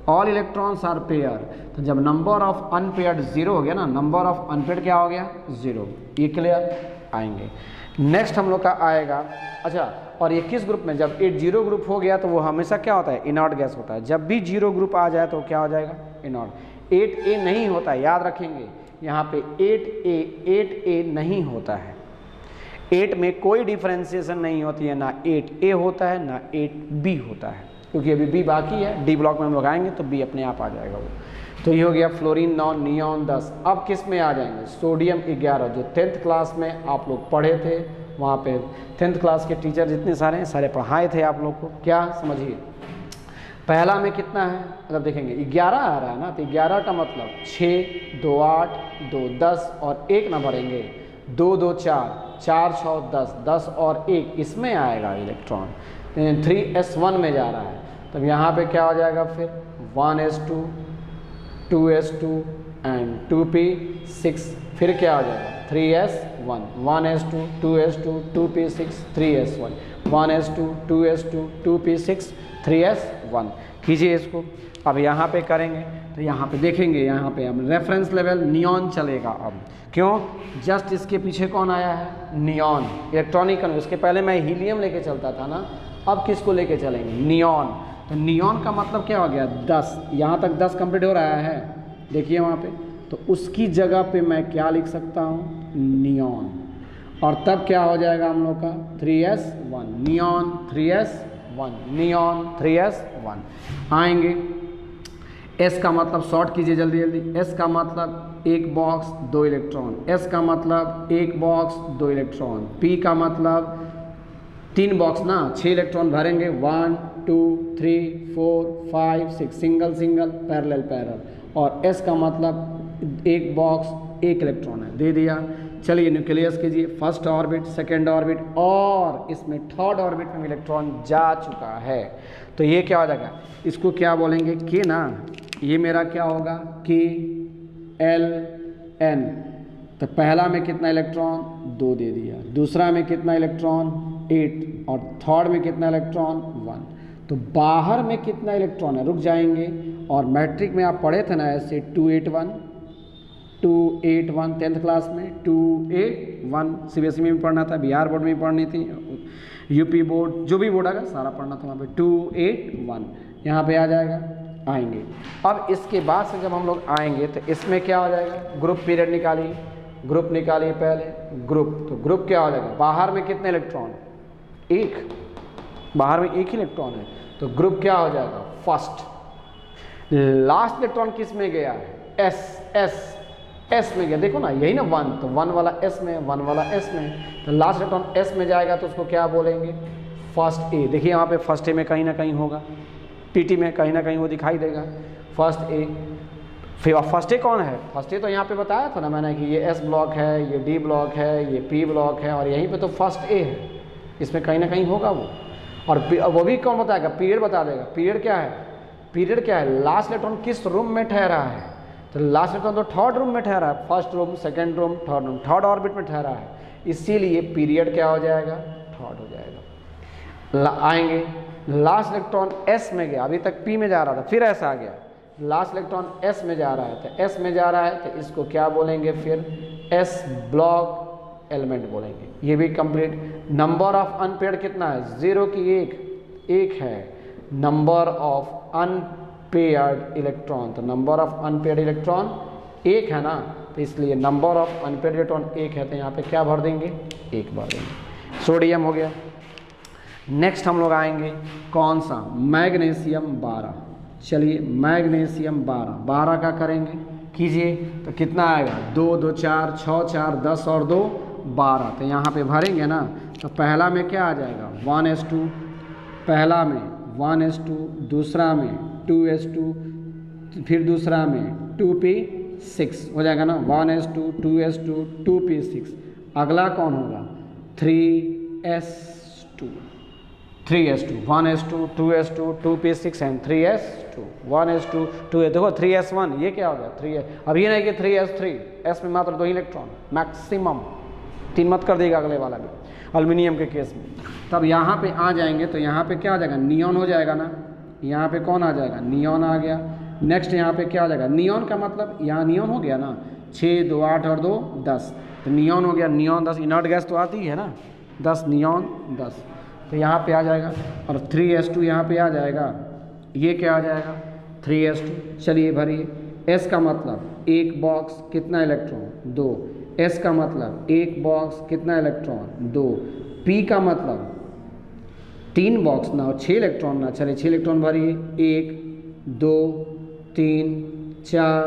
S1: ऑल इलेक्ट्रॉन्स आर पेयर, तो जब नंबर ऑफ अनपेयर्ड 0 हो गया ना, नंबर ऑफ अनपेयर्ड क्या हो गया 0। ये क्लियर आएंगे। नेक्स्ट हम लोग का आएगा, अच्छा और ये किस ग्रुप में, जब 8 जीरो ग्रुप हो गया तो वो हमेशा क्या होता है इनर्ट गैस होता है। जब भी जीरो ग्रुप आ जाए तो क्या हो जाएगा इनर्ट। 8A नहीं होता है, याद रखेंगे यहाँ पे 8A नहीं होता है, 8 में कोई डिफरेंशिएशन नहीं होती है, ना 8A होता है ना 8B होता है, क्योंकि अभी B बाकी है, D ब्लॉक में हम लोग आएंगे तो B अपने आप आ जाएगा वो। तो ये हो गया फ्लोरीन 9, नियॉन 10। अब किस में आ जाएंगे, सोडियम 11, जो 10th क्लास में आप लोग पढ़े थे, वहाँ पे 10th क्लास के टीचर जितने सारे हैं सारे पढ़ाए थे आप लोग को। क्या समझिए, पहला में कितना है, मतलब देखेंगे 11 आ रहा है ना, तो 11 का मतलब 6, 2 8, 2 10 और 1 ना भरेंगे, 2 2 4, 4 6 10, 10 और 1 इसमें आएगा इलेक्ट्रॉन, 3s1 में जा रहा है। तब यहाँ पे क्या हो जाएगा फिर 1s2, 2s2 एंड 2p6, फिर क्या हो जाएगा 3s1, 1s2, 2s2, 2p6, 3s1, 1s2, 2s2, 2p6, 3s1 कीजिए इसको। अब यहाँ पे करेंगे तो यहाँ पे देखेंगे, यहाँ पे अब रेफरेंस लेवल नियॉन चलेगा। अब क्यों, जस्ट इसके पीछे कौन आया है नियॉन, इलेक्ट्रॉनिक। उसके पहले मैं हीलियम लेके चलता था ना, अब किसको लेके चलेंगे नियॉन। तो नियॉन का मतलब क्या हो गया 10, यहाँ तक 10 कंप्लीट हो रहा है, देखिए वहाँ पे, तो उसकी जगह पे मैं क्या लिख सकता हूँ नियॉन, और तब क्या हो जाएगा हम लोग का 3s1, neon 3s1, neon 3s1 आएंगे। S का मतलब शॉर्ट कीजिए जल्दी जल्दी, S का मतलब एक बॉक्स 2 इलेक्ट्रॉन, S का मतलब एक बॉक्स 2 इलेक्ट्रॉन, P का मतलब 3 बॉक्स ना 6 इलेक्ट्रॉन भरेंगे, 1 2 3 4 5 6 सिंगल सिंगल पैरेलल पैरेलल, और S का मतलब एक बॉक्स 1 इलेक्ट्रॉन है, दे दिया। चलिए न्यूक्लियस कीजिए, फर्स्ट ऑर्बिट, सेकेंड ऑर्बिट, और इसमें थर्ड ऑर्बिट में इलेक्ट्रॉन जा चुका है, तो ये क्या हो जाएगा, इसको क्या बोलेंगे के ना, ये मेरा क्या होगा KLN। तो पहला में कितना इलेक्ट्रॉन 2 दे दिया, दूसरा में कितना इलेक्ट्रॉन 8, और थर्ड में कितना इलेक्ट्रॉन 1। तो बाहर में कितना इलेक्ट्रॉन है, रुक जाएंगे, और मैट्रिक में आप पढ़े थे ना ऐसे 281 10th क्लास में 281, CBSE में भी पढ़ना था, बिहार बोर्ड में भी पढ़नी थी, यूपी बोर्ड जो भी बोर्ड आएगा सारा पढ़ना था वहाँ पे 281 यहाँ पे आ जाएगा, आएंगे। अब इसके बाद से जब हम लोग आएंगे तो इसमें क्या हो जाएगा, ग्रुप पीरियड निकालिए, ग्रुप निकालिए पहले, ग्रुप, तो ग्रुप क्या हो जाएगा, बाहर में कितने इलेक्ट्रॉन 1, बाहर में 1 ही इलेक्ट्रॉन है, तो ग्रुप क्या हो जाएगा फर्स्ट। लास्ट इलेक्ट्रॉन किस में गया है S में गया, देखो ना यही ना 1, तो 1 वाला S में, 1 वाला S में, तो लास्ट इलेक्ट्रॉन S में जाएगा तो उसको क्या बोलेंगे फर्स्ट A। देखिए यहाँ पे फर्स्ट A में कहीं ना कहीं होगा, PT में कहीं ना कहीं वो दिखाई देगा फर्स्ट A। फिर फर्स्ट A कौन है, फर्स्ट A तो यहाँ पे बताया था ना मैंने कि ये S ब्लॉक है, ये D ब्लॉक है, ये P ब्लॉक है, और यहीं पे तो फर्स्ट A है, इसमें कहीं ना कहीं होगा वो। और वो भी कौन बताएगा, पीरियड बता देगा। पीरियड क्या है, पीरियड क्या है, लास्ट इलेक्ट्रॉन किस रूम में ठहरा है, तो लास्ट इलेक्ट्रॉन तो थर्ड रूम में ठहरा है, first room, second room, third room, third orbit में ठहरा है, इसीलिए पीरियड क्या हो जाएगा, थर्ड हो जाएगा। आएंगे लास्ट इलेक्ट्रॉन एस में गया, अभी तक पी में जा रहा था, फिर एस आ गया, लास्ट इलेक्ट्रॉन एस में जा रहा है, तो एस में जा रहा है तो इसको क्या बोलेंगे, फिर एस ब्लॉक एलिमेंट बोलेंगे। ये भी कंप्लीट। नंबर ऑफ अनपेयर्ड कितना है, 0 की 1 है। नंबर ऑफ अनपेयर्ड इलेक्ट्रॉन, तो नंबर ऑफ अनपेयर्ड इलेक्ट्रॉन 1 है ना, तो इसलिए नंबर ऑफ अनपेयर्ड इलेक्ट्रॉन 1 है, तो यहाँ पे क्या भर देंगे, 1 भर देंगे। सोडियम हो गया। नेक्स्ट हम लोग आएंगे कौन सा, मैग्नीशियम 12। चलिए मैग्नीशियम 12 का करेंगे, कीजिए, तो कितना आएगा, 2 2 4 6 4 10 और 2 12, तो यहाँ पे भरेंगे ना, तो पहला में क्या आ जाएगा 1s2, पहला में 1s2, दूसरा में 2s2, फिर दूसरा में 2p6 हो जाएगा ना, 1s2 2s2 2p6। अगला कौन होगा 3s2, 1s2 2s2 2p6 and 3s2 1s2 2, देखो 3s1, ये क्या हो गया 3s, अब ये नहीं कि 3s3, s में मात्र 2 इलेक्ट्रॉन मैक्सिमम, 3 मत कर देगा अगले वाला में, एल्युमिनियम के केस में। तब यहाँ पे आ जाएंगे तो यहाँ पे क्या आ जाएगा, नियॉन हो जाएगा ना, यहाँ पे कौन आ जाएगा, नियॉन आ गया। नेक्स्ट यहाँ पे क्या आ जाएगा, नियॉन का मतलब यहाँ नियॉन हो गया ना, 6 2 8 और 2 10, तो नियॉन हो गया, नियॉन 10, इनर्ट गैस तो आती है ना 10, नियॉन 10, तो यहाँ पे आ जाएगा। और 3s2 यहाँ पे आ जाएगा, ये क्या आ जाएगा 3s2। चलिए भरिए, s का मतलब 1 बॉक्स कितना इलेक्ट्रॉन 2, s का मतलब 1 बॉक्स कितना इलेक्ट्रॉन 2, p का मतलब 3 बॉक्स ना, 6 इलेक्ट्रॉन ना, चलिए 6 इलेक्ट्रॉन भरिए, 1 2 3 4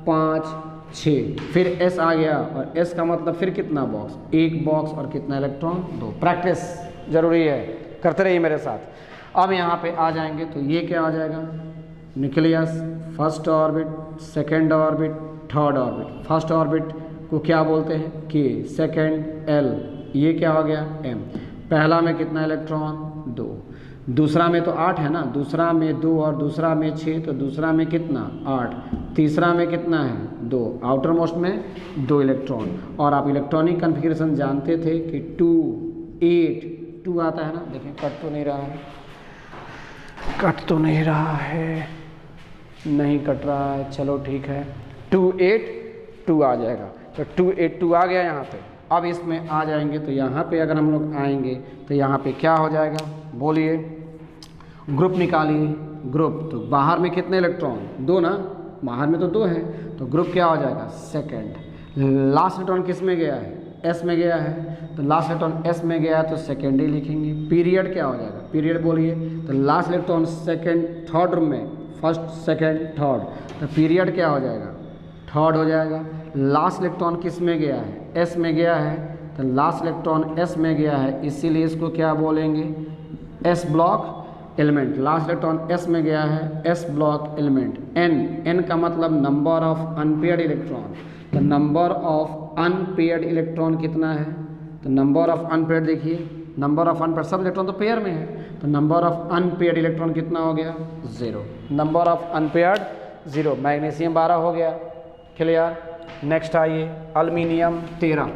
S1: 5 6, फिर s आ गया, और s का मतलब फिर कितना बॉक्स, 1 बॉक्स और कितना इलेक्ट्रॉन 2। प्रैक्टिस जरूरी है, करते रहिए मेरे साथ। अब यहाँ पे आ जाएंगे तो ये क्या आ जाएगा, nucleus, first orbit, second orbit, third orbit. First orbit को क्या बोलते हैं K, सेकेंड L, ये क्या हो गया M। पहला में कितना इलेक्ट्रॉन 2, दूसरा में तो 8 है ना, दूसरा में 2 और दूसरा में 6, तो दूसरा में कितना 8, तीसरा में कितना है 2, आउटर मोस्ट में 2 इलेक्ट्रॉन। और आप इलेक्ट्रॉनिक कन्फिग्रेशन जानते थे कि 2 8 2 आता है ना, देखें कट तो नहीं रहा है, कट तो नहीं रहा है, नहीं कट रहा है, चलो ठीक है, 2 8 2 आ जाएगा, तो 2 8 2 आ गया यहाँ पे। अब इसमें आ जाएंगे तो यहाँ पे अगर हम लोग आएंगे तो यहाँ पे क्या हो जाएगा, बोलिए, ग्रुप निकालिए, ग्रुप, तो बाहर में कितने इलेक्ट्रॉन 2 ना, बाहर में तो 2 है, तो ग्रुप क्या हो जाएगा सेकेंड। लास्ट इलेक्ट्रॉन किस में गया है, एस में गया है, तो लास्ट इलेक्ट्रॉन एस में गया तो सेकेंड ही लिखेंगे। पीरियड क्या हो जाएगा, पीरियड बोलिए, तो last electron second third room में, फर्स्ट सेकेंड थर्ड, तो पीरियड क्या हो जाएगा, थर्ड हो जाएगा। लास्ट इलेक्ट्रॉन किस में गया है, एस में गया है, तो लास्ट इलेक्ट्रॉन एस में गया है, इसीलिए इसको क्या बोलेंगे, S block element. Last electron S में गया है, एस ब्लॉक एलिमेंट। एन का मतलब नंबर ऑफ अनपेयर्ड इलेक्ट्रॉन, तो नंबर ऑफ अनपेयर्ड इलेक्ट्रॉन कितना है, तो नंबर ऑफ अनपेयर्ड देखिए, नंबर ऑफ अनपेयर्ड, सब इलेक्ट्रॉन तो पेयर में है, तो नंबर ऑफ अनपेयर्ड इलेक्ट्रॉन कितना हो गया 0, नंबर ऑफ अनपेयर्ड 0। मैग्नीशियम 12 हो गया, क्लियर। नेक्स्ट आइए एल्युमिनियम 13,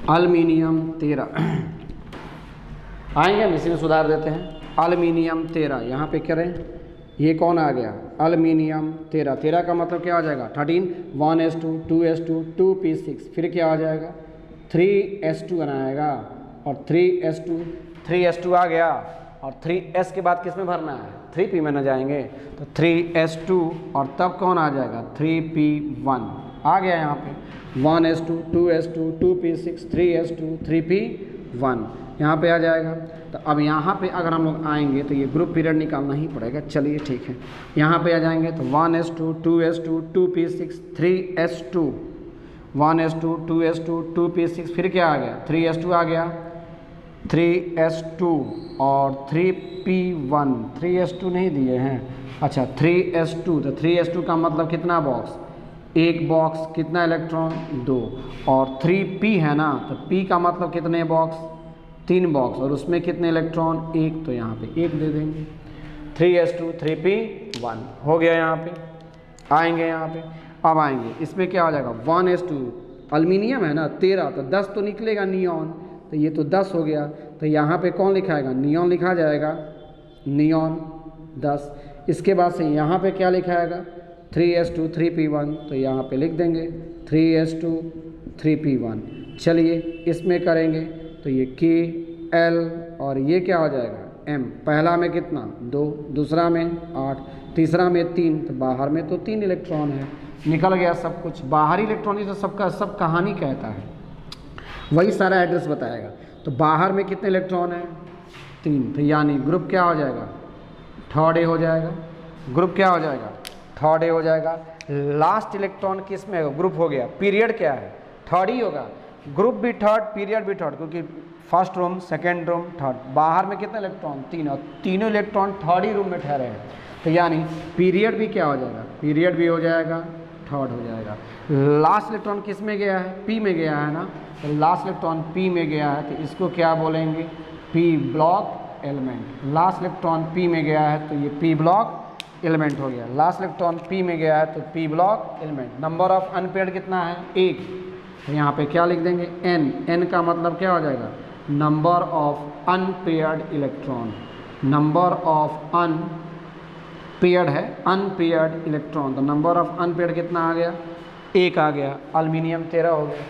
S1: एल्युमिनियम 13 आएंगे, हम इसी में सुधार देते हैं। एल्युमिनियम 13 यहाँ पे करें, ये कौन आ गया एल्युमिनियम 13, 13 का मतलब क्या आ जाएगा 13, 1s2 2s2 2p6, फिर क्या आ जाएगा 3s2 बनाएगा, और 3s2 आ गया, और 3s के बाद किस में भरना है 3p में न जाएंगे, तो 3s2 और तब कौन आ जाएगा 3p1 आ गया यहाँ पे, 1s2 2s2 2p6 3s2 3p1 यहाँ पे आ जाएगा। तो अब यहाँ पे अगर हम लोग आएंगे तो ये ग्रुप पीरियड निकालना ही पड़ेगा, चलिए ठीक है। यहाँ पे आ जाएंगे तो 1s2 2s2 2p6 3s2, 1s2 2s2 2p6, फिर क्या आ गया 3s2 आ गया, 3s2 और 3p1, 3s2 नहीं दिए हैं, अच्छा 3s2, तो 3s2 का मतलब कितना बॉक्स, 1 बॉक्स कितना इलेक्ट्रॉन 2, और 3p है ना, तो p का मतलब कितने बॉक्स 3 बॉक्स, और उसमें कितने इलेक्ट्रॉन 1, तो यहाँ पे 1 दे देंगे। 3s2 3p1 हो गया। यहाँ पे आएंगे, यहाँ पे अब आएंगे, इसमें क्या हो जाएगा 1s2 एल्युमिनियम है ना 13, तो 10 तो निकलेगा नियॉन, तो ये तो 10 हो गया, तो यहाँ पे कौन लिखाएगा नियॉन लिखा जाएगा, नियॉन 10। इसके बाद से यहाँ पे क्या लिखाएगा 3s2 3p1, तो यहाँ पे लिख देंगे 3s2 3p1। चलिए इसमें करेंगे तो ये Kl और ये क्या हो जाएगा M, पहला में कितना 2, दूसरा में 8, तीसरा में 3, तो बाहर में तो 3 इलेक्ट्रॉन है, निकल गया सब कुछ। बाहरी इलेक्ट्रॉन ही तो सबका सब कहानी कहता है, वही सारा एड्रेस बताएगा। तो बाहर में कितने इलेक्ट्रॉन है 3, तो यानी ग्रुप क्या हो जाएगा थर्ड ए हो जाएगा, ग्रुप क्या हो जाएगा थर्ड ए हो जाएगा। लास्ट इलेक्ट्रॉन किस में होगा, ग्रुप हो गया, पीरियड क्या है थर्ड ही होगा, ग्रुप भी थर्ड पीरियड भी थर्ड, क्योंकि first room second room third. बाहर में कितने इलेक्ट्रॉन 3, और तीनों इलेक्ट्रॉन थर्ड ही रूम में ठहरे हैं, तो यानी पीरियड भी क्या हो जाएगा, पीरियड भी हो जाएगा थर्ड हो जाएगा। लास्ट इलेक्ट्रॉन किस में गया है पी में गया है ना, तो लास्ट इलेक्ट्रॉन पी में गया है, तो इसको क्या बोलेंगे P block element. Last electron P में गया है तो ये पी ब्लॉक एलिमेंट हो गया। लास्ट इलेक्ट्रॉन पी में गया है तो P block element. Number of unpaired कितना है 1, तो यहाँ पे क्या लिख देंगे n, n का मतलब क्या हो जाएगा number of unpaired electron, number of unpaired है अनपेयर्ड इलेक्ट्रॉन, तो नंबर ऑफ अनपेयर्ड कितना आ गया 1 आ गया, एल्युमिनियम 13 हो गया।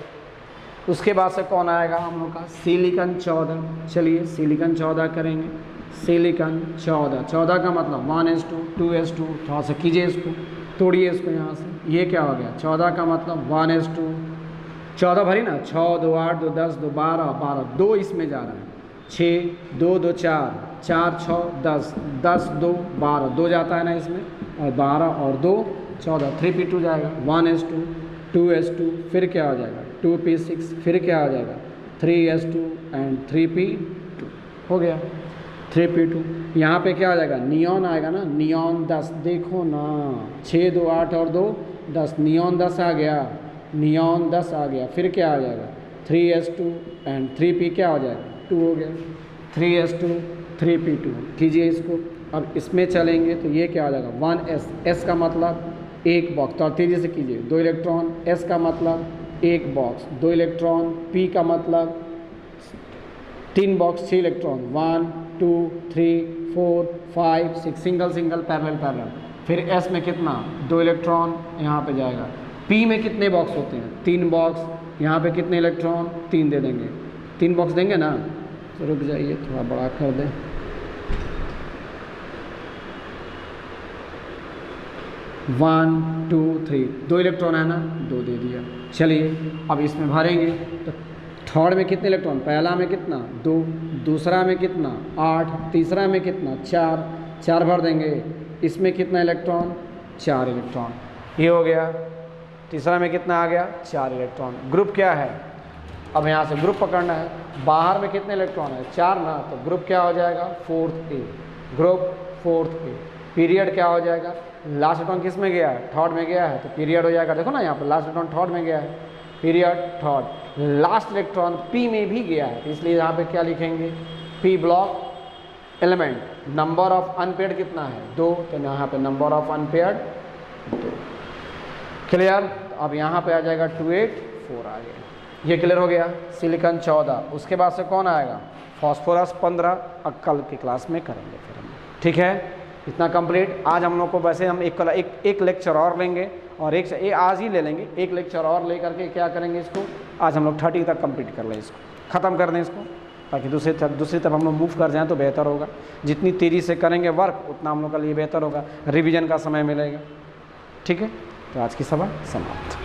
S1: उसके बाद से कौन आएगा हम लोग का सिलिकॉन 14। चलिए सिलिकॉन 14 करेंगे, सिलिकॉन 14 का मतलब 1s2 2s2, थोड़ा सा कीजिए इसको, तोड़िए इसको यहाँ से, ये क्या हो गया 14 का मतलब 1s2 14 भरी ना, 6 2 8 2 10 2 12 12, 2 इसमें जा रहा है, 6 2 2 4 4 6 10 10 2 12, 2 जाता है ना इसमें, और 12 और 2 14, 3p2 जाएगा 1s2 2s2, फिर क्या हो जाएगा 2p6, फिर क्या हो जाएगा 3s2 एंड 3p2 हो गया 3p2। यहाँ पे क्या हो जाएगा नियॉन आएगा ना, नियॉन 10, देखो ना 6 2 8 और 2 10, नियॉन 10 आ गया, नियॉन 10 आ गया, फिर क्या आ जाएगा 3s2 एंड 3p क्या हो जाएगा 2 हो गया, 3s2 3p2 कीजिए इसको। अब इसमें चलेंगे तो ये क्या हो जाएगा 1s, s का मतलब एक बॉक्स, तो तेज़ी से कीजिए 2 इलेक्ट्रॉन, s का मतलब एक बॉक्स 2 इलेक्ट्रॉन, p का मतलब 3 box 6 electron 1 2 3 4 5 6, single single parallel parallel. फिर s में कितना 2 इलेक्ट्रॉन यहाँ पे जाएगा। p में कितने बॉक्स होते हैं 3 बॉक्स, यहाँ पे कितने इलेक्ट्रॉन 3 दे देंगे, 3 बॉक्स देंगे ना, तो रुक जाइए थोड़ा बड़ा कर दें, वन टू थ्री, 2 इलेक्ट्रॉन है ना 2 दे दिया। चलिए अब इसमें भरेंगे तो थर्ड में कितने इलेक्ट्रॉन, पहला में कितना 2, दूसरा में कितना 8, तीसरा में कितना 4 भर देंगे। इसमें कितना इलेक्ट्रॉन 4 इलेक्ट्रॉन, ये हो गया। तीसरा में कितना आ गया 4 इलेक्ट्रॉन। ग्रुप क्या है, अब यहाँ से ग्रुप पकड़ना है। बाहर में कितने इलेक्ट्रॉन है 4 ना, तो ग्रुप क्या हो जाएगा 4th ए, ग्रुप 4th ए। पीरियड क्या हो जाएगा, लास्ट इलेक्ट्रॉन किस में गया है थर्ड में गया है, तो पीरियड हो जाएगा। देखो ना यहाँ पर लास्ट इलेक्ट्रॉन थर्ड में गया है, period third. Last electron P में भी गया है, तो इसलिए यहाँ पे क्या लिखेंगे P block element. Number of unpaired कितना है 2, तो यहाँ पे नंबर ऑफ अनपेयर्ड 2। क्लियर, अब यहाँ पे आ जाएगा 2 8 4 आ गया। ये क्लियर हो गया सिलिकॉन 14। उसके बाद से कौन आएगा फॉस्फोरस 15, अब कल की क्लास में करेंगे फिर हम, ठीक है। इतना कंप्लीट आज हम लोग को। वैसे हम एक लेक्चर और लेंगे और आज ही ले लेंगे, एक लेक्चर और ले करके क्या करेंगे इसको, आज हम लोग 30 तक कंप्लीट कर लें, इसको ख़त्म कर दें इसको, ताकि दूसरी तरफ हम लोग मूव कर जाएं तो बेहतर होगा। जितनी तेज़ी से करेंगे वर्क उतना हम लोग के लिए बेहतर होगा, रिवीजन का समय मिलेगा, ठीक है। तो आज की सभा समाप्त।